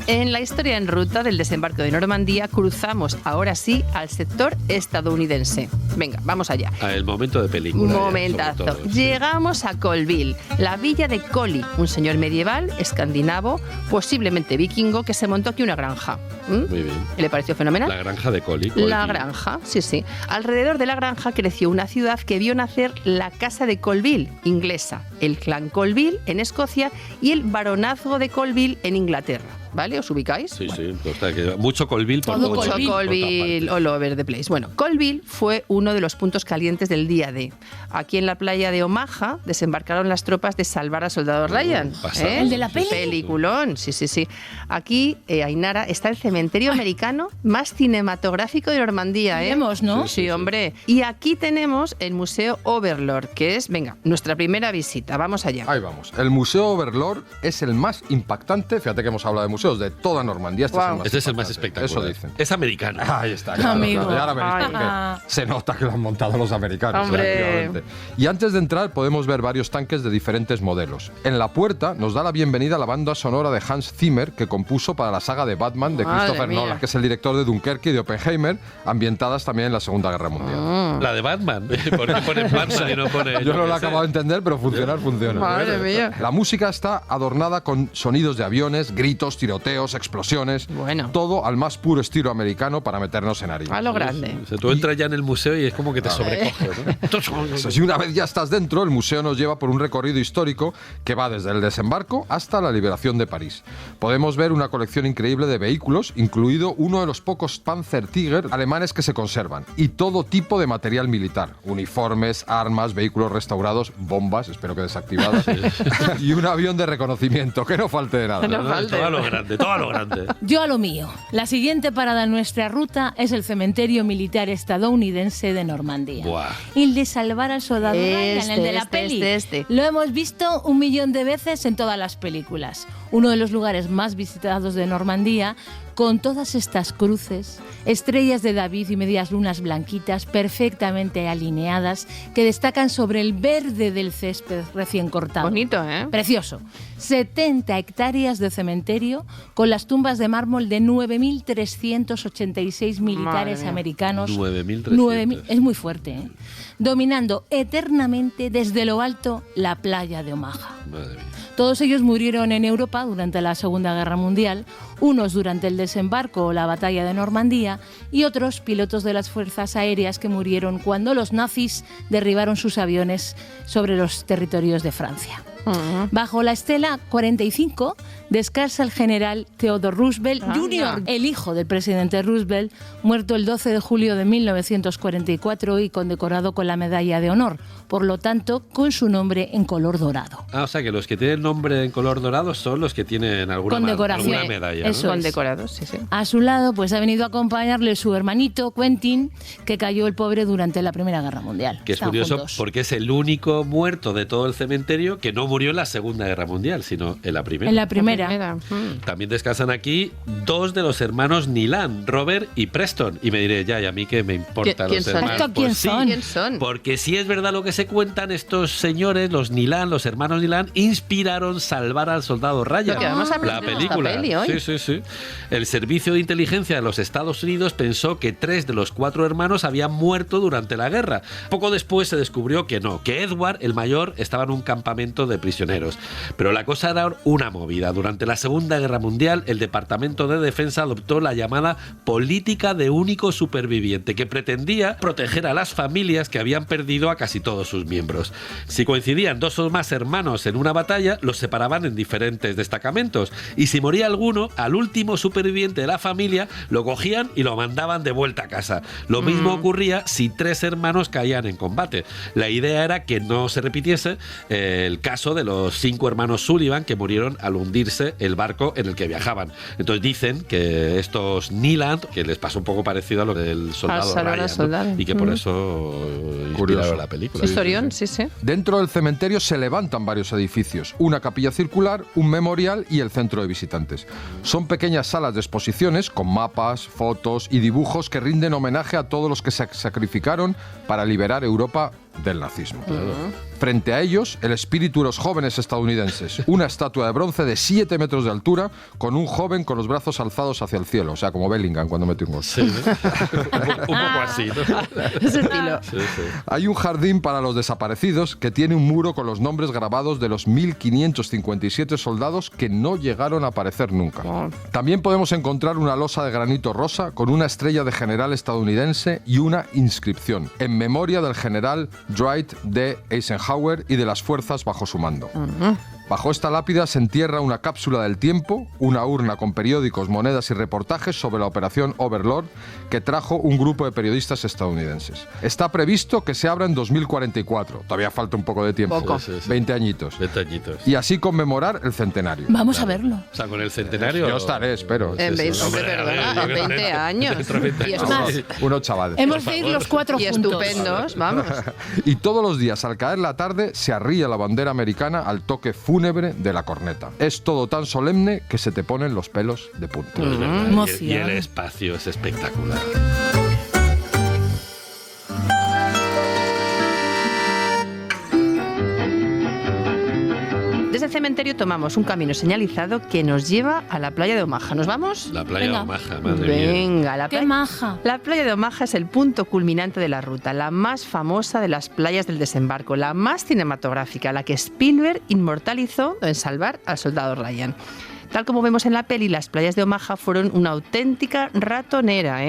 En la historia en ruta del desembarco de Normandía cruzamos ahora sí al sector estadounidense. Venga, vamos allá. El momento de película. Un ya, momentazo. sobre todo, sí. Llegamos a Colville, la villa de Collie, un señor medieval, escandinavo, posiblemente vikingo, que se montó aquí una granja. Muy bien. ¿Le pareció fenomenal? La granja de Collie. La granja, sí. Alrededor de la granja creció una ciudad que vio nacer la Casa de Colville, inglesa, el clan Colville en Escocia y el baronazgo de Colville en Inglaterra. ¿Vale? ¿Os ubicáis? Sí, Bueno. sí, total, que mucho Colville por Todo todas Mucho Colville. Colville partes. all over the place. Bueno, Colville fue uno de los puntos calientes del día D. Aquí en la playa de Omaha desembarcaron las tropas de salvar al soldado Ryan. pasada. ¿El de la peli? Peliculón, sí. Aquí, Ainara, está el cementerio americano más cinematográfico de Normandía. Iremos, ¿no? Sí, hombre. Y aquí tenemos el Museo Overlord, que es, venga, nuestra primera visita. Vamos allá. Ahí vamos. El Museo Overlord es el más impactante, fíjate que hemos hablado de museos de toda Normandía. Este es el más espectacular. Eso dicen. Es americano. Ahí está, claro, Amigo. claro. Y ahora veréis Ay. por qué. Se nota que lo han montado los americanos. Hombre. efectivamente. Y antes de entrar podemos ver varios tanques de diferentes modelos. En la puerta nos da la bienvenida la banda sonora de Hans Zimmer, que compuso para la saga de Batman de Madre Christopher mía. Nolan, que es el director de Dunkerque y de Oppenheimer, ambientadas también en la Segunda Guerra Mundial. La de Batman. ¿Por qué ponen Batman y no pone... Yo no lo he qué sé? acabado de entender, pero funciona. Madre mía. La música está adornada con sonidos de aviones, gritos, tiroteos, explosiones. Bueno. Todo al más puro estilo americano para meternos en harina. A lo grande. O sea, tú entras ya en el museo y es como que te sobrecoge, ¿no? Eso sí, una vez ya estás dentro, el museo nos lleva por un recorrido histórico que va desde el desembarco hasta la liberación de París. Podemos ver una colección increíble de vehículos, incluido uno de los pocos Panzer Tiger alemanes que se conservan, y todo tipo de material militar: uniformes, armas, vehículos restaurados, bombas, espero que desactivadas, y un avión de reconocimiento, que no falte de nada. No falte. Todo a lo grande, todo a lo grande. Yo a lo mío. La siguiente parada en nuestra ruta es el cementerio militar estadounidense de Normandía. Buah. El de salvar al soldado Ryan, el de la peli. este. Lo hemos visto 1 millón de veces en todas las películas. uno de los lugares más visitados de Normandía, con todas estas cruces, estrellas de David y medias lunas blanquitas perfectamente alineadas que destacan sobre el verde del césped recién cortado. Bonito, ¿eh? Precioso. 70 hectáreas de cementerio con las tumbas de mármol de 9.386 militares americanos. 9.300. Es muy fuerte, ¿eh? Dominando eternamente desde lo alto la playa de Omaha. Madre mía. Todos ellos murieron en Europa durante la Segunda Guerra Mundial, unos durante el desembarco o la batalla de Normandía y otros pilotos de las fuerzas aéreas que murieron cuando los nazis derribaron sus aviones sobre los territorios de Francia. Bajo la estela 45 descansa el general Theodore Roosevelt Jr., el hijo del presidente Roosevelt, muerto el 12 de julio de 1944 y condecorado con la Medalla de Honor, por lo tanto, con su nombre en color dorado. O sea, que los que tienen nombre en color dorado son los que tienen alguna medalla, ¿no? Eso es. Condecorados, sí, sí. A su lado, pues ha venido a acompañarle su hermanito Quentin, que cayó el pobre durante la Primera Guerra Mundial. Que es Están curioso juntos. porque es el único muerto de todo el cementerio que no murió en la Segunda Guerra Mundial, sino en la Primera. En la primera. También descansan aquí dos de los hermanos Nilan, Robert y Preston. Y me diré, ya, ¿y a mí qué me importa ¿Quién los son? hermanos? ¿Esto quién Pues sí, son? ¿Quién son? porque si es verdad lo que se cuentan, estos señores, los Nilan, los hermanos Nilan, inspiraron Salvar al Soldado Ryan. Lo que vamos a la aprender en esta película. peli hoy. Sí, sí, sí. El Servicio de Inteligencia de los Estados Unidos pensó que 3 de los 4 hermanos habían muerto durante la guerra. Poco después se descubrió que no, que Edward, el mayor, estaba en un campamento de prisioneros. Pero la cosa era una movida. Durante la Segunda Guerra Mundial, el Departamento de Defensa adoptó la llamada política de único superviviente, que pretendía proteger a las familias que habían perdido a casi todos sus miembros. Si coincidían 2 o más hermanos en una batalla, los separaban en diferentes destacamentos. Y si moría alguno, al último superviviente de la familia lo cogían y lo mandaban de vuelta a casa. Lo mismo ocurría si 3 hermanos caían en combate. La idea era que no se repitiese el caso de los 5 hermanos Sullivan que murieron al hundirse el barco en el que viajaban. Entonces dicen que estos Niland, que les pasó un poco parecido a lo del soldado Ryan, ¿no? Y que por eso inspiraron la película. Historión, sí, sí. Dentro del cementerio se levantan varios edificios, una capilla circular, un memorial y el centro de visitantes. Son pequeñas salas de exposiciones con mapas, fotos y dibujos que rinden homenaje a todos los que se sacrificaron para liberar Europa del nazismo. Frente a ellos, el espíritu de los jóvenes estadounidenses, una estatua de bronce de 7 metros de altura con un joven con los brazos alzados hacia el cielo, o sea, como Bellingham cuando mete un gol. Sí, ¿no? un poco así, ¿no? Ese estilo. Sí, sí. Hay un jardín para los desaparecidos que tiene un muro con los nombres grabados de los 1.557 soldados que no llegaron a aparecer nunca. También podemos encontrar una losa de granito rosa con una estrella de general estadounidense y una inscripción en memoria del general Dwight D. Eisenhower y de las fuerzas bajo su mando. Bajo esta lápida se entierra una cápsula del tiempo, una urna con periódicos, monedas y reportajes sobre la operación Overlord que trajo un grupo de periodistas estadounidenses. Está previsto que se abra en 2044. Todavía falta un poco de tiempo. Poco. Sí, sí. 20 añitos. 20 añitos. Y así conmemorar el centenario. Vamos a verlo. O sea, con el centenario... Yo estaré, espero. En 20, hombre, perdona, 20 años. Y es más, Unos chavales. Hemos de ir los 4 y juntos. estupendos, vamos. Y todos los días, al caer la tarde, se arría la bandera americana al toque fúnebre de la corneta. Es todo tan solemne que se te ponen los pelos de punta. Es verdad. Y Emoción. el espacio es espectacular. Desde el cementerio tomamos un camino señalizado que nos lleva a la playa de Omaha. ¿Nos vamos? La playa de Venga. Omaha, madre mía. Venga, la ¡Qué playa. maja! La playa de Omaha es el punto culminante de la ruta, la más famosa de las playas del desembarco, la más cinematográfica, la que Spielberg inmortalizó en Salvar al Soldado Ryan. Tal como vemos en la peli, las playas de Omaha fueron una auténtica ratonera,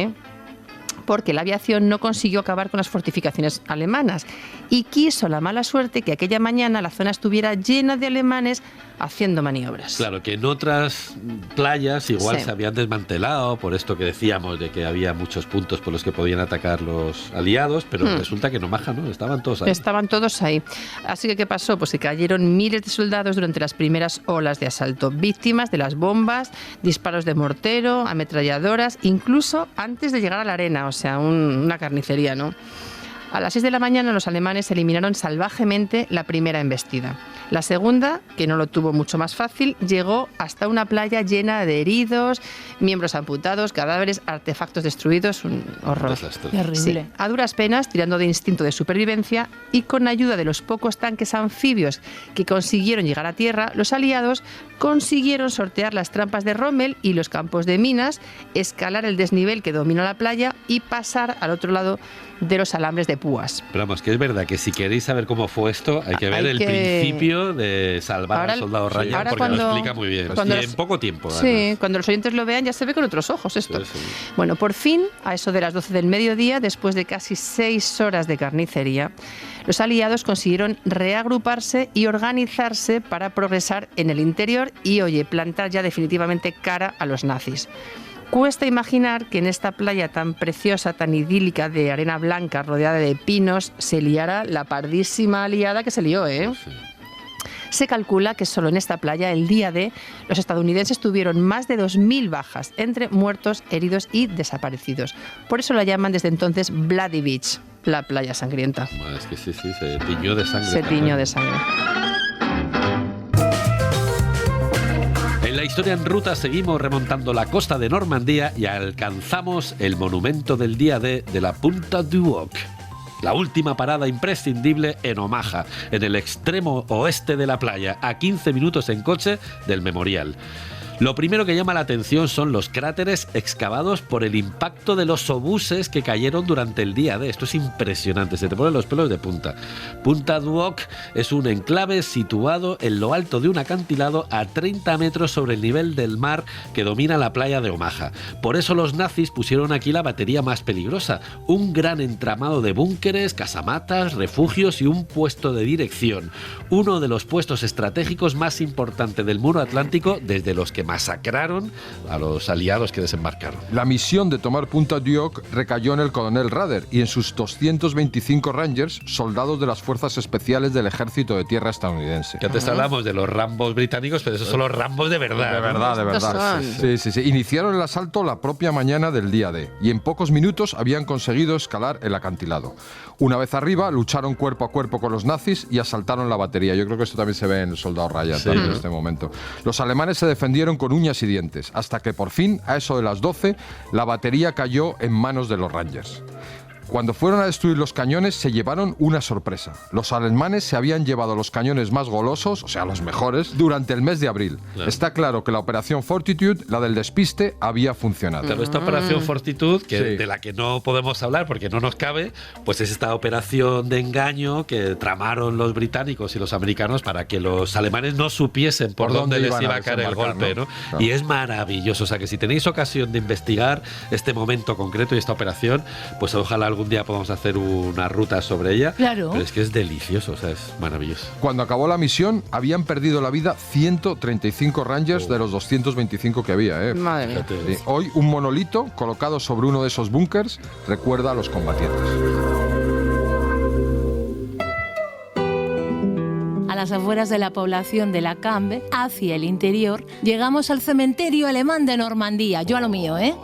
porque la aviación no consiguió acabar con las fortificaciones alemanas y quiso la mala suerte que aquella mañana la zona estuviera llena de alemanes haciendo maniobras. Claro, que en otras playas igual Sí. se habían desmantelado por esto que decíamos de que había muchos puntos por los que podían atacar los aliados, pero resulta que en Omaha no, estaban todos ahí. Estaban todos ahí. Así que, ¿qué pasó? Pues que cayeron miles de soldados durante las primeras olas de asalto, víctimas de las bombas, disparos de mortero, ametralladoras, incluso antes de llegar a la arena, o sea, una carnicería, ¿no? A las 6 de la mañana los alemanes eliminaron salvajemente la primera embestida. La segunda, que no lo tuvo mucho más fácil, llegó hasta una playa llena de heridos, miembros amputados, cadáveres, artefactos destruidos, un horror. Terrible. Sí, a duras penas, tirando de instinto de supervivencia y con ayuda de los pocos tanques anfibios que consiguieron llegar a tierra, los aliados consiguieron sortear las trampas de Rommel y los campos de minas, escalar el desnivel que domina la playa y pasar al otro lado de los alambres de púas. Pero vamos, que es verdad que si queréis saber cómo fue esto, hay que ver el principio de salvar al soldado Ryan, porque lo explica muy bien. Y en poco tiempo. Sí, además, cuando los oyentes lo vean ya se ve con otros ojos esto. Sí. Bueno, por fin, a eso de las 12 del mediodía, después de casi 6 horas de carnicería, los aliados consiguieron reagruparse y organizarse para progresar en el interior y, plantar ya definitivamente cara a los nazis. Cuesta imaginar que en esta playa tan preciosa, tan idílica, de arena blanca, rodeada de pinos, se liara la pardísima liada que se lió, ¿eh? Sí. Se calcula que solo en esta playa, el día D, los estadounidenses tuvieron más de 2.000 bajas, entre muertos, heridos y desaparecidos. Por eso la llaman desde entonces Bloody Beach, la playa sangrienta. Es que sí, se tiñó de sangre. Se tiñó de sangre. En la historia en ruta seguimos remontando la costa de Normandía y alcanzamos el monumento del día D de la Punta du Hoc. La última parada imprescindible en Omaha, en el extremo oeste de la playa, a 15 minutos en coche del memorial. Lo primero que llama la atención son los cráteres excavados por el impacto de los obuses que cayeron durante el día D. Esto es impresionante, se te ponen los pelos de punta. Punta du Hoc es un enclave situado en lo alto de un acantilado a 30 metros sobre el nivel del mar que domina la playa de Omaha. Por eso los nazis pusieron aquí la batería más peligrosa, un gran entramado de búnkeres, casamatas, refugios y un puesto de dirección. Uno de los puestos estratégicos más importantes del muro atlántico, desde los que masacraron a los aliados que desembarcaron. La misión de tomar Punta du Hoc recayó en el coronel Rader y en sus 225 Rangers, soldados de las fuerzas especiales del ejército de tierra estadounidense. Que antes hablamos de los Rambos británicos, pero esos son los Rambos de verdad. De verdad. Sí. Iniciaron el asalto la propia mañana del día D y en pocos minutos habían conseguido escalar el acantilado. Una vez arriba, lucharon cuerpo a cuerpo con los nazis y asaltaron la batería. Yo creo que esto también se ve en el soldado Ryan en este momento. Los alemanes se defendieron con uñas y dientes, hasta que por fin, a eso de las 12, la batería cayó en manos de los Rangers. Cuando fueron a destruir los cañones, se llevaron una sorpresa. Los alemanes se habían llevado los cañones más golosos, o sea, los mejores, durante el mes de abril. Claro. Está claro que la operación Fortitude, la del despiste, había funcionado. Claro, esta operación Fortitude, de la que no podemos hablar porque no nos cabe, pues es esta operación de engaño que tramaron los británicos y los americanos para que los alemanes no supiesen por dónde les iba a caer el golpe, ¿no? Claro. Y es maravilloso. O sea, que si tenéis ocasión de investigar este momento concreto y esta operación, pues ojalá algún día podamos hacer una ruta sobre ella. Claro. Pero es que es delicioso, o sea, es maravilloso. Cuando acabó la misión, habían perdido la vida 135 Rangers de los 225 que había. Madre mía. Sí. Hoy, un monolito colocado sobre uno de esos búnkers recuerda a los combatientes. A las afueras de la población de La Cambre, hacia el interior, llegamos al cementerio alemán de Normandía. Yo a lo mío, ¿eh?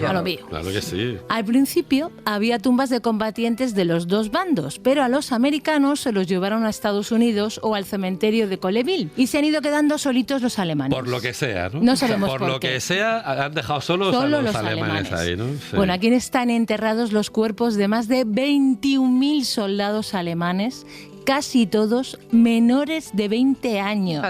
A lo mío. Claro que sí. Al principio había tumbas de combatientes de los dos bandos, pero a los americanos se los llevaron a Estados Unidos o al cementerio de Colleville y se han ido quedando solitos los alemanes. Por lo que sea, ¿no? No sabemos por lo que sea, han dejado solos a los alemanes ahí, ¿no? Sí. Bueno, aquí están enterrados los cuerpos de más de 21.000 soldados alemanes, casi todos menores de 20 años.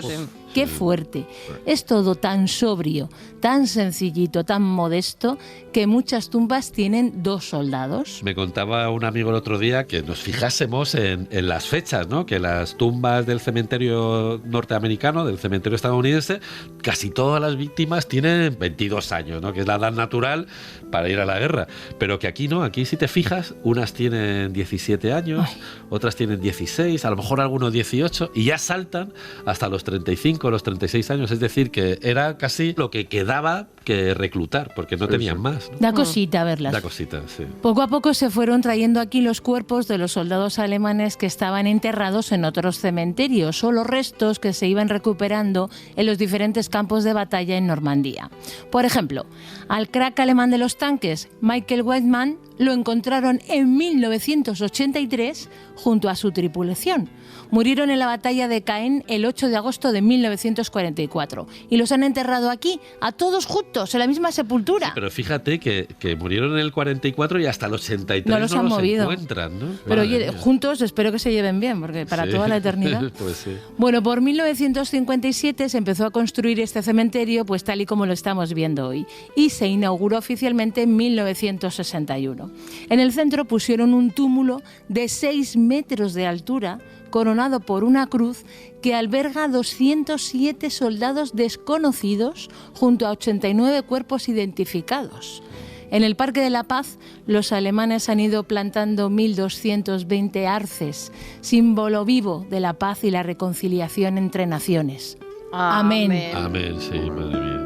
Qué fuerte. Es todo tan sobrio, tan sencillito, tan modesto, que muchas tumbas tienen 2 soldados. Me contaba un amigo el otro día que nos fijásemos en las fechas, ¿no? Que las tumbas del cementerio norteamericano, del cementerio estadounidense, casi todas las víctimas tienen 22 años, ¿no? Que es la edad natural para ir a la guerra. Pero que aquí no, aquí si te fijas, unas tienen 17 años, otras tienen 16, a lo mejor algunos 18, y ya saltan hasta los 35, los 36 años. Es decir, que era casi lo que quedaba que reclutar, porque no tenían más, ¿no? Da cosita verlas. Da cositas, sí. Poco a poco se fueron trayendo aquí los cuerpos de los soldados alemanes que estaban enterrados en otros cementerios o los restos que se iban recuperando en los diferentes campos de batalla en Normandía. Por ejemplo, al crack alemán de los tanques, Michael Weidmann, lo encontraron en 1983 junto a su tripulación. Murieron en la batalla de Caen el 8 de agosto de 1944 y los han enterrado aquí, a todos juntos, en la misma sepultura. Sí, pero fíjate que murieron en el 44 y hasta el 83 no los han movido. Encuentran, ¿no? Pero Madre oye, mía. juntos espero que se lleven bien, porque para toda la eternidad. Pues sí. Bueno, por 1957 se empezó a construir este cementerio, pues tal y como lo estamos viendo hoy, y se inauguró oficialmente en 1961. En el centro pusieron un túmulo de 6 metros de altura, coronado por una cruz que alberga 207 soldados desconocidos junto a 89 cuerpos identificados. En el Parque de la Paz, los alemanes han ido plantando 1.220 arces, símbolo vivo de la paz y la reconciliación entre naciones. Amén. Amén, sí, madre mía.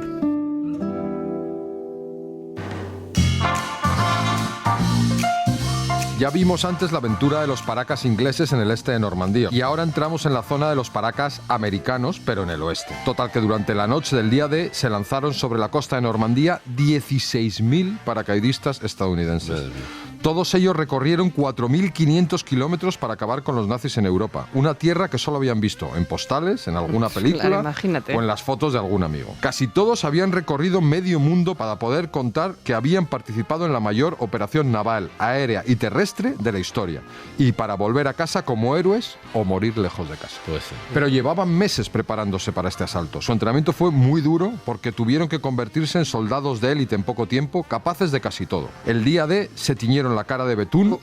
Ya vimos antes la aventura de los paracas ingleses en el este de Normandía y ahora entramos en la zona de los paracas americanos, pero en el oeste. Total que durante la noche del día D se lanzaron sobre la costa de Normandía 16.000 paracaidistas estadounidenses. Madre mía. Todos ellos recorrieron 4.500 kilómetros para acabar con los nazis en Europa. Una tierra que solo habían visto en postales, en alguna película Claro, imagínate. o en las fotos de algún amigo. Casi todos habían recorrido medio mundo para poder contar que habían participado en la mayor operación naval, aérea y terrestre de la historia. Y para volver a casa como héroes o morir lejos de casa. Pues sí. Pero llevaban meses preparándose para este asalto. Su entrenamiento fue muy duro porque tuvieron que convertirse en soldados de élite en poco tiempo, capaces de casi todo. El día D se tiñeron la cara de betún.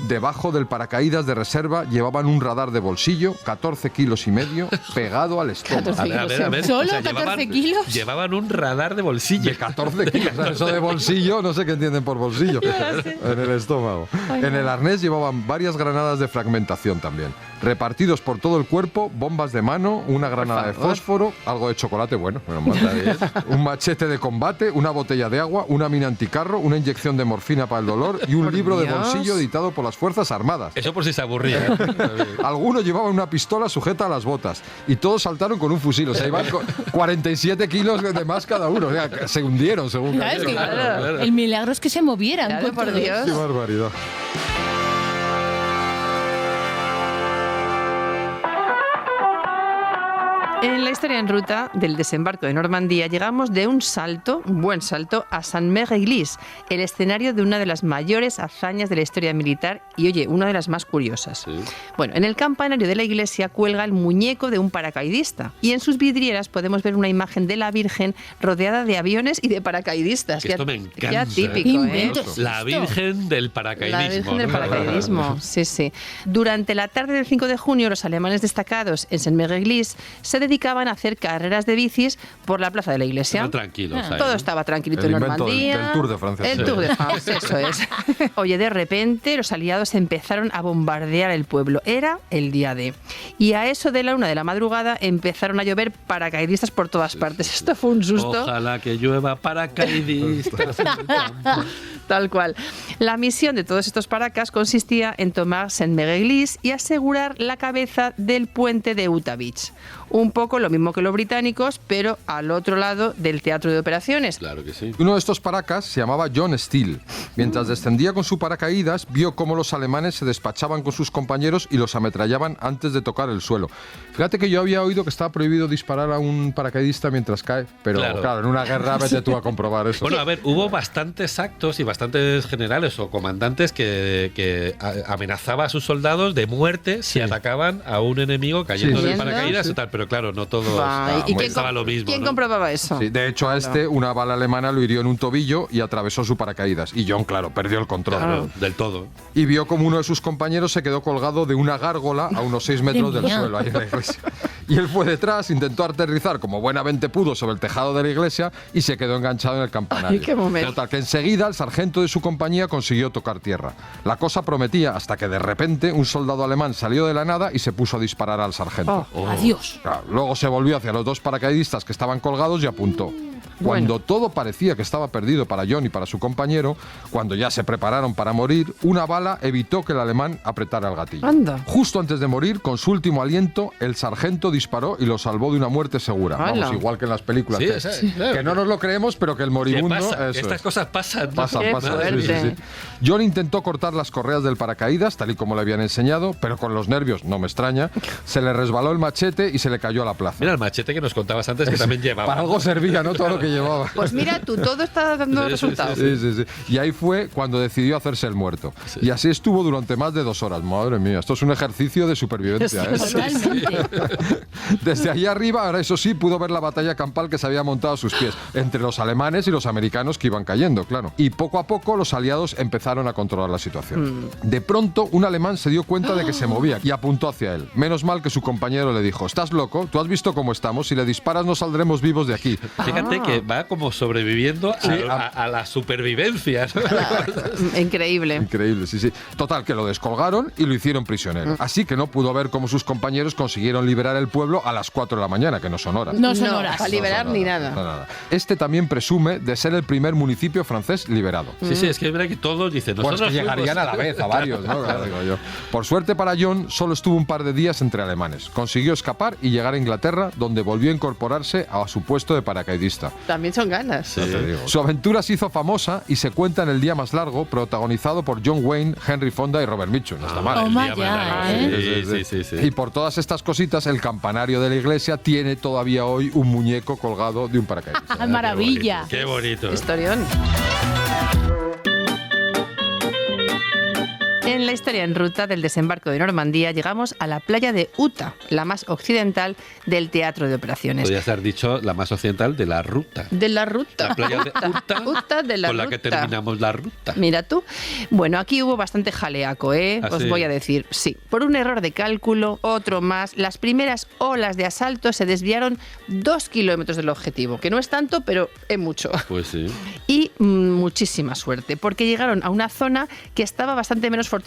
Debajo del paracaídas de reserva llevaban un radar de bolsillo, 14 kilos y medio, pegado al estómago. A ver. ¿Solo 14 kilos? Llevaban un radar de bolsillo. De 14 kilos. O sea, eso de bolsillo, no sé qué entienden por bolsillo. En el estómago. En el arnés llevaban varias granadas de fragmentación también. Repartidos por todo el cuerpo, bombas de mano, una granada de fósforo, algo de chocolate, bueno, un machete de combate, una botella de agua, una mina anticarro, una inyección de morfina para el dolor y un libro de bolsillo editado por las Fuerzas Armadas. Eso por si se aburría. Algunos llevaban una pistola sujeta a las botas y todos saltaron con un fusil. O sea, iban con 47 kilos de más cada uno. O sea, se hundieron según Claro, es que Claro. el milagro es que se movieran. Claro, con por todo. Dios. ¡Qué barbaridad! En la historia en ruta del desembarco de Normandía llegamos de un salto, un buen salto, a Saint-Mère-Église, el escenario de una de las mayores hazañas de la historia militar y, oye, una de las más curiosas. Sí. Bueno, en el campanario de la iglesia cuelga el muñeco de un paracaidista y en sus vidrieras podemos ver una imagen de la Virgen rodeada de aviones y de paracaidistas. Que esto me encanta. Ya típico, ¿Qué ¿eh? invento es La esto? Virgen del paracaidismo. La Virgen del ¿no? paracaidismo, sí, sí. Durante la tarde del 5 de junio, los alemanes destacados en Saint-Mère-Église se dedicaban a hacer carreras de bicis por la plaza de la iglesia. Estaban tranquilos ahí, Todo ¿no? estaba tranquilito El en invento Normandía. del Tour de Francia. El Sí. Tour de France, eso es. Oye, de repente los aliados empezaron a bombardear el pueblo. Era el día D. Y a eso de la 1 de la madrugada empezaron a llover paracaidistas por todas partes. Esto fue un susto. Ojalá que llueva paracaidistas. Tal cual. La misión de todos estos paracas consistía en tomar Saint-Mère-Église y asegurar la cabeza del puente de Utah Beach. Un poco lo mismo que los británicos, pero al otro lado del teatro de operaciones. Claro que sí. Uno de estos paracas se llamaba John Steele. Mientras descendía con su paracaídas, vio cómo los alemanes se despachaban con sus compañeros y los ametrallaban antes de tocar el suelo. Fíjate que yo había oído que estaba prohibido disparar a un paracaidista mientras cae, pero claro, en una guerra vete tú a comprobar eso. Bueno, a ver, hubo bastantes actos y bastantes generales o comandantes que amenazaba a sus soldados de muerte si atacaban a un enemigo cayendo Sí, del sí, paracaídas sí. y tal, pero claro, no todo Va, ¿y quién estaba lo mismo. ¿Quién ¿no? comprobaba eso? Sí, de hecho, a una bala alemana lo hirió en un tobillo y atravesó su paracaídas. Y John, claro, perdió el control. Claro, del todo. Y vio como uno de sus compañeros se quedó colgado de una gárgola a unos 6 metros del mía. suelo, ahí en la iglesia. Y él fue detrás, intentó aterrizar como buenamente pudo sobre el tejado de la iglesia y se quedó enganchado en el campanario. Ay, qué momento. Total, que enseguida el sargento de su compañía consiguió tocar tierra. La cosa prometía hasta que de repente un soldado alemán salió de la nada y se puso a disparar al sargento. Adiós. Claro, luego se volvió hacia los dos paracaidistas que estaban colgados y apuntó. Cuando todo parecía que estaba perdido para John y para su compañero, cuando ya se prepararon para morir, una bala evitó que el alemán apretara el gatillo. Anda. Justo antes de morir, con su último aliento, el sargento disparó y lo salvó de una muerte segura. ¡Hala! Vamos, igual que en las películas. Sí, Que no nos lo creemos, pero que el ¿Qué moribundo... pasa? eso Estas es. cosas pasan. ¿no? Pasan, Qué pasan. fuerte. John intentó cortar las correas del paracaídas, tal y como le habían enseñado, pero con los nervios, no me extraña, se le resbaló el machete y se le cayó a la plaza. Mira el machete que nos contabas antes que también llevaba. Para algo servía, ¿no? Todo lo que llevaba. Pues mira tú, todo está dando Sí, resultados. Sí. Y ahí fue cuando decidió hacerse el muerto. Sí. Y así estuvo durante más de 2 horas. Madre mía, esto es un ejercicio de supervivencia. ¿eh? Totalmente. Desde allí arriba, ahora eso sí, pudo ver la batalla campal que se había montado a sus pies, entre los alemanes y los americanos que iban cayendo, claro. Y poco a poco los aliados empezaron a controlar la situación. De pronto, un alemán se dio cuenta de que se movía y apuntó hacia él. Menos mal que su compañero le dijo: ¿estás loco? ¿Tú has visto cómo estamos? Si le disparas no saldremos vivos de aquí. Fíjate que va como sobreviviendo a la supervivencia. ¿no? Increíble. Increíble, sí. Total, que lo descolgaron y lo hicieron prisionero. Así que no pudo ver cómo sus compañeros consiguieron liberar el pueblo a las 4 de la mañana, que no son horas. No son horas. para liberar No son ni horas, nada. no. Este también presume de ser el primer municipio francés liberado. Sí, es que es verdad que todos dicen, Bueno, es nosotros que llegarían a la vez, a varios, ¿no? Claro, digo yo. Por suerte para John, solo estuvo un par de días entre alemanes. Consiguió escapar y llegar a Inglaterra, donde volvió a incorporarse a su puesto de paracaidista. También son ganas. Sí. No te digo. Su aventura se hizo famosa y se cuenta en El día más largo, protagonizado por John Wayne, Henry Fonda y Robert Mitchum. No está mal. Toma el día ya, más largo. ¿eh? Sí. Y por todas estas cositas, el campanario de la iglesia tiene todavía hoy un muñeco colgado de un paracaidista. ¡Ah, maravilla! Qué bonito. Historión. En la historia en ruta del desembarco de Normandía llegamos a la playa de Uta, la más occidental del teatro de operaciones. Podrías haber dicho la más occidental de la ruta. De la ruta. La playa de Uta, Uta de la con la ruta. que terminamos la ruta. Mira tú. Bueno, aquí hubo bastante jaleaco, ¿eh? ¿Ah, Os sí? voy a decir, sí. Por un error de cálculo, otro más, las primeras olas de asalto se desviaron 2 kilómetros del objetivo, que no es tanto, pero es mucho. Pues sí. Y muchísima suerte, porque llegaron a una zona que estaba bastante menos fortificada.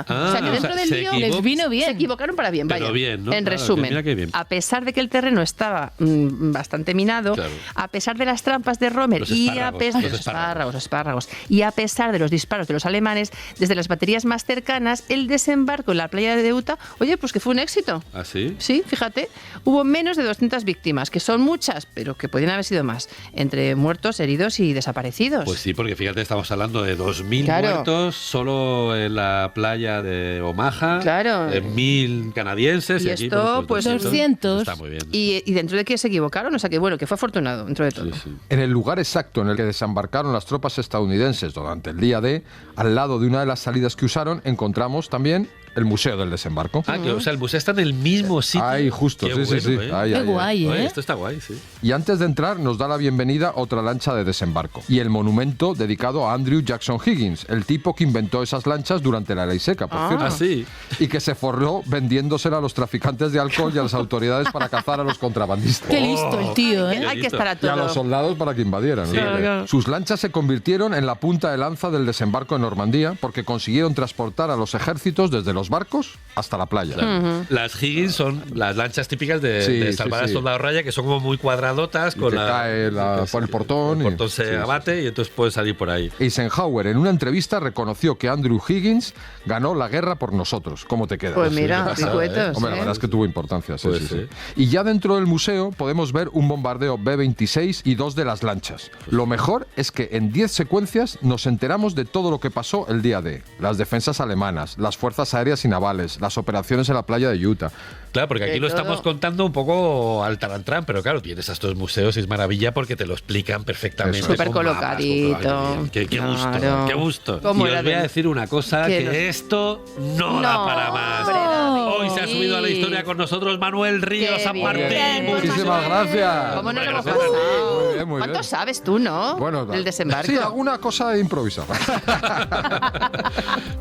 O sea, que dentro del lío Les vino bien. se equivocaron para bien, Pero vaya. bien, ¿no? En Claro, resumen, mira qué bien. a pesar de que el terreno estaba bastante minado, Claro. a pesar de las trampas de Rommel Los y espárragos, a pesar los de los espárragos, y a pesar de los disparos de los alemanes desde las baterías más cercanas, el desembarco en la playa de Uta, oye, pues que fue un éxito. ¿Ah, sí? Sí, fíjate, hubo menos de 200 víctimas, que son muchas, pero que podrían haber sido más, entre muertos, heridos y desaparecidos. Pues sí, porque fíjate, estamos hablando de 2.000 Claro. muertos solo en la playa de Omaha, Claro. 1.000 canadienses. Y aquí, esto, pues, 200. Está muy bien. Y dentro de que se equivocaron, o sea que bueno, que fue afortunado dentro de todo. Sí, sí. En el lugar exacto en el que desembarcaron las tropas estadounidenses durante el día D, al lado de una de las salidas que usaron, encontramos también el Museo del Desembarco. Ah, que o sea, el museo está en el mismo sitio. Ahí, justo, Qué sí, sí. bueno, ¿eh? Ahí, Qué ahí, ahí. guay, Oye, ¿eh? esto está guay, sí. Y antes de entrar nos da la bienvenida otra lancha de desembarco y el monumento dedicado a Andrew Jackson Higgins, el tipo que inventó esas lanchas durante la ley seca, por cierto. Ah, sí. Y que se forró vendiéndosela a los traficantes de alcohol y a las autoridades para cazar a los contrabandistas. Qué listo el tío, ¿eh? Hay que estar a Y a los todo. soldados para que invadieran. ¿no? Claro, claro. Sus lanchas se convirtieron en la punta de lanza del desembarco en Normandía porque consiguieron transportar a los ejércitos desde los barcos hasta la playa. Claro. Las Higgins son las lanchas típicas de, Sí, de sí, salvar al sí. soldado raya, que son como muy cuadradotas. Y Con que la, cae por el portón. El portón se sí, sí. abate y entonces puedes salir por ahí. Eisenhower en una entrevista reconoció que Andrew Higgins ganó la guerra por nosotros. ¿Cómo te quedas? Pues mira, qué pasada, picuetos. Hombre, la ¿eh? verdad es que tuvo importancia. Sí, Pues sí, sí. sí. Y ya dentro del museo podemos ver un bombardeo B-26 y 2 de las lanchas. Lo mejor es que en 10 secuencias nos enteramos de todo lo que pasó el día D. Las defensas alemanas, las fuerzas aéreas y navales, las operaciones en la playa de Utah. Claro, porque aquí De lo todo. estamos contando un poco al talantrán, pero claro, tienes a estos museos y es maravilla porque te lo explican perfectamente. Eso es. Súper con mapas, colocadito. con- Qué gusto, Claro. qué gusto. ¿Cómo Y era os voy a de- decir una cosa, ¿Qué que nos- esto no da para más. hombre, David. Hoy se ha subido a la historia con nosotros Manuel Ríos Qué San bien. Martín. Bien, Muchísimas gracias. ¿Cómo no lo hemos Bueno, pasado? muy bien, muy ¿Cuánto bien. sabes tú, no? Bueno, del desembarco. Sí, alguna cosa improvisada.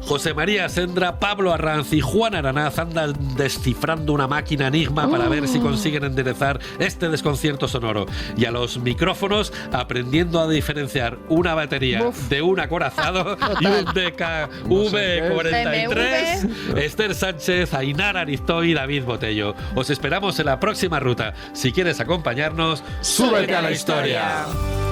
José María Sendra, Pablo Arranz y Juan Aranaz andan descifrando una máquina enigma para ver si consiguen enderezar este desconcierto sonoro. Y a los micrófonos aprendiendo a diferenciar una batería de un acorazado y un DKV43. Esther Sánchez, Ainara Ariztó y David Botello. Os esperamos en la próxima ruta. Si quieres acompañarnos, Súbete a la historia. historia.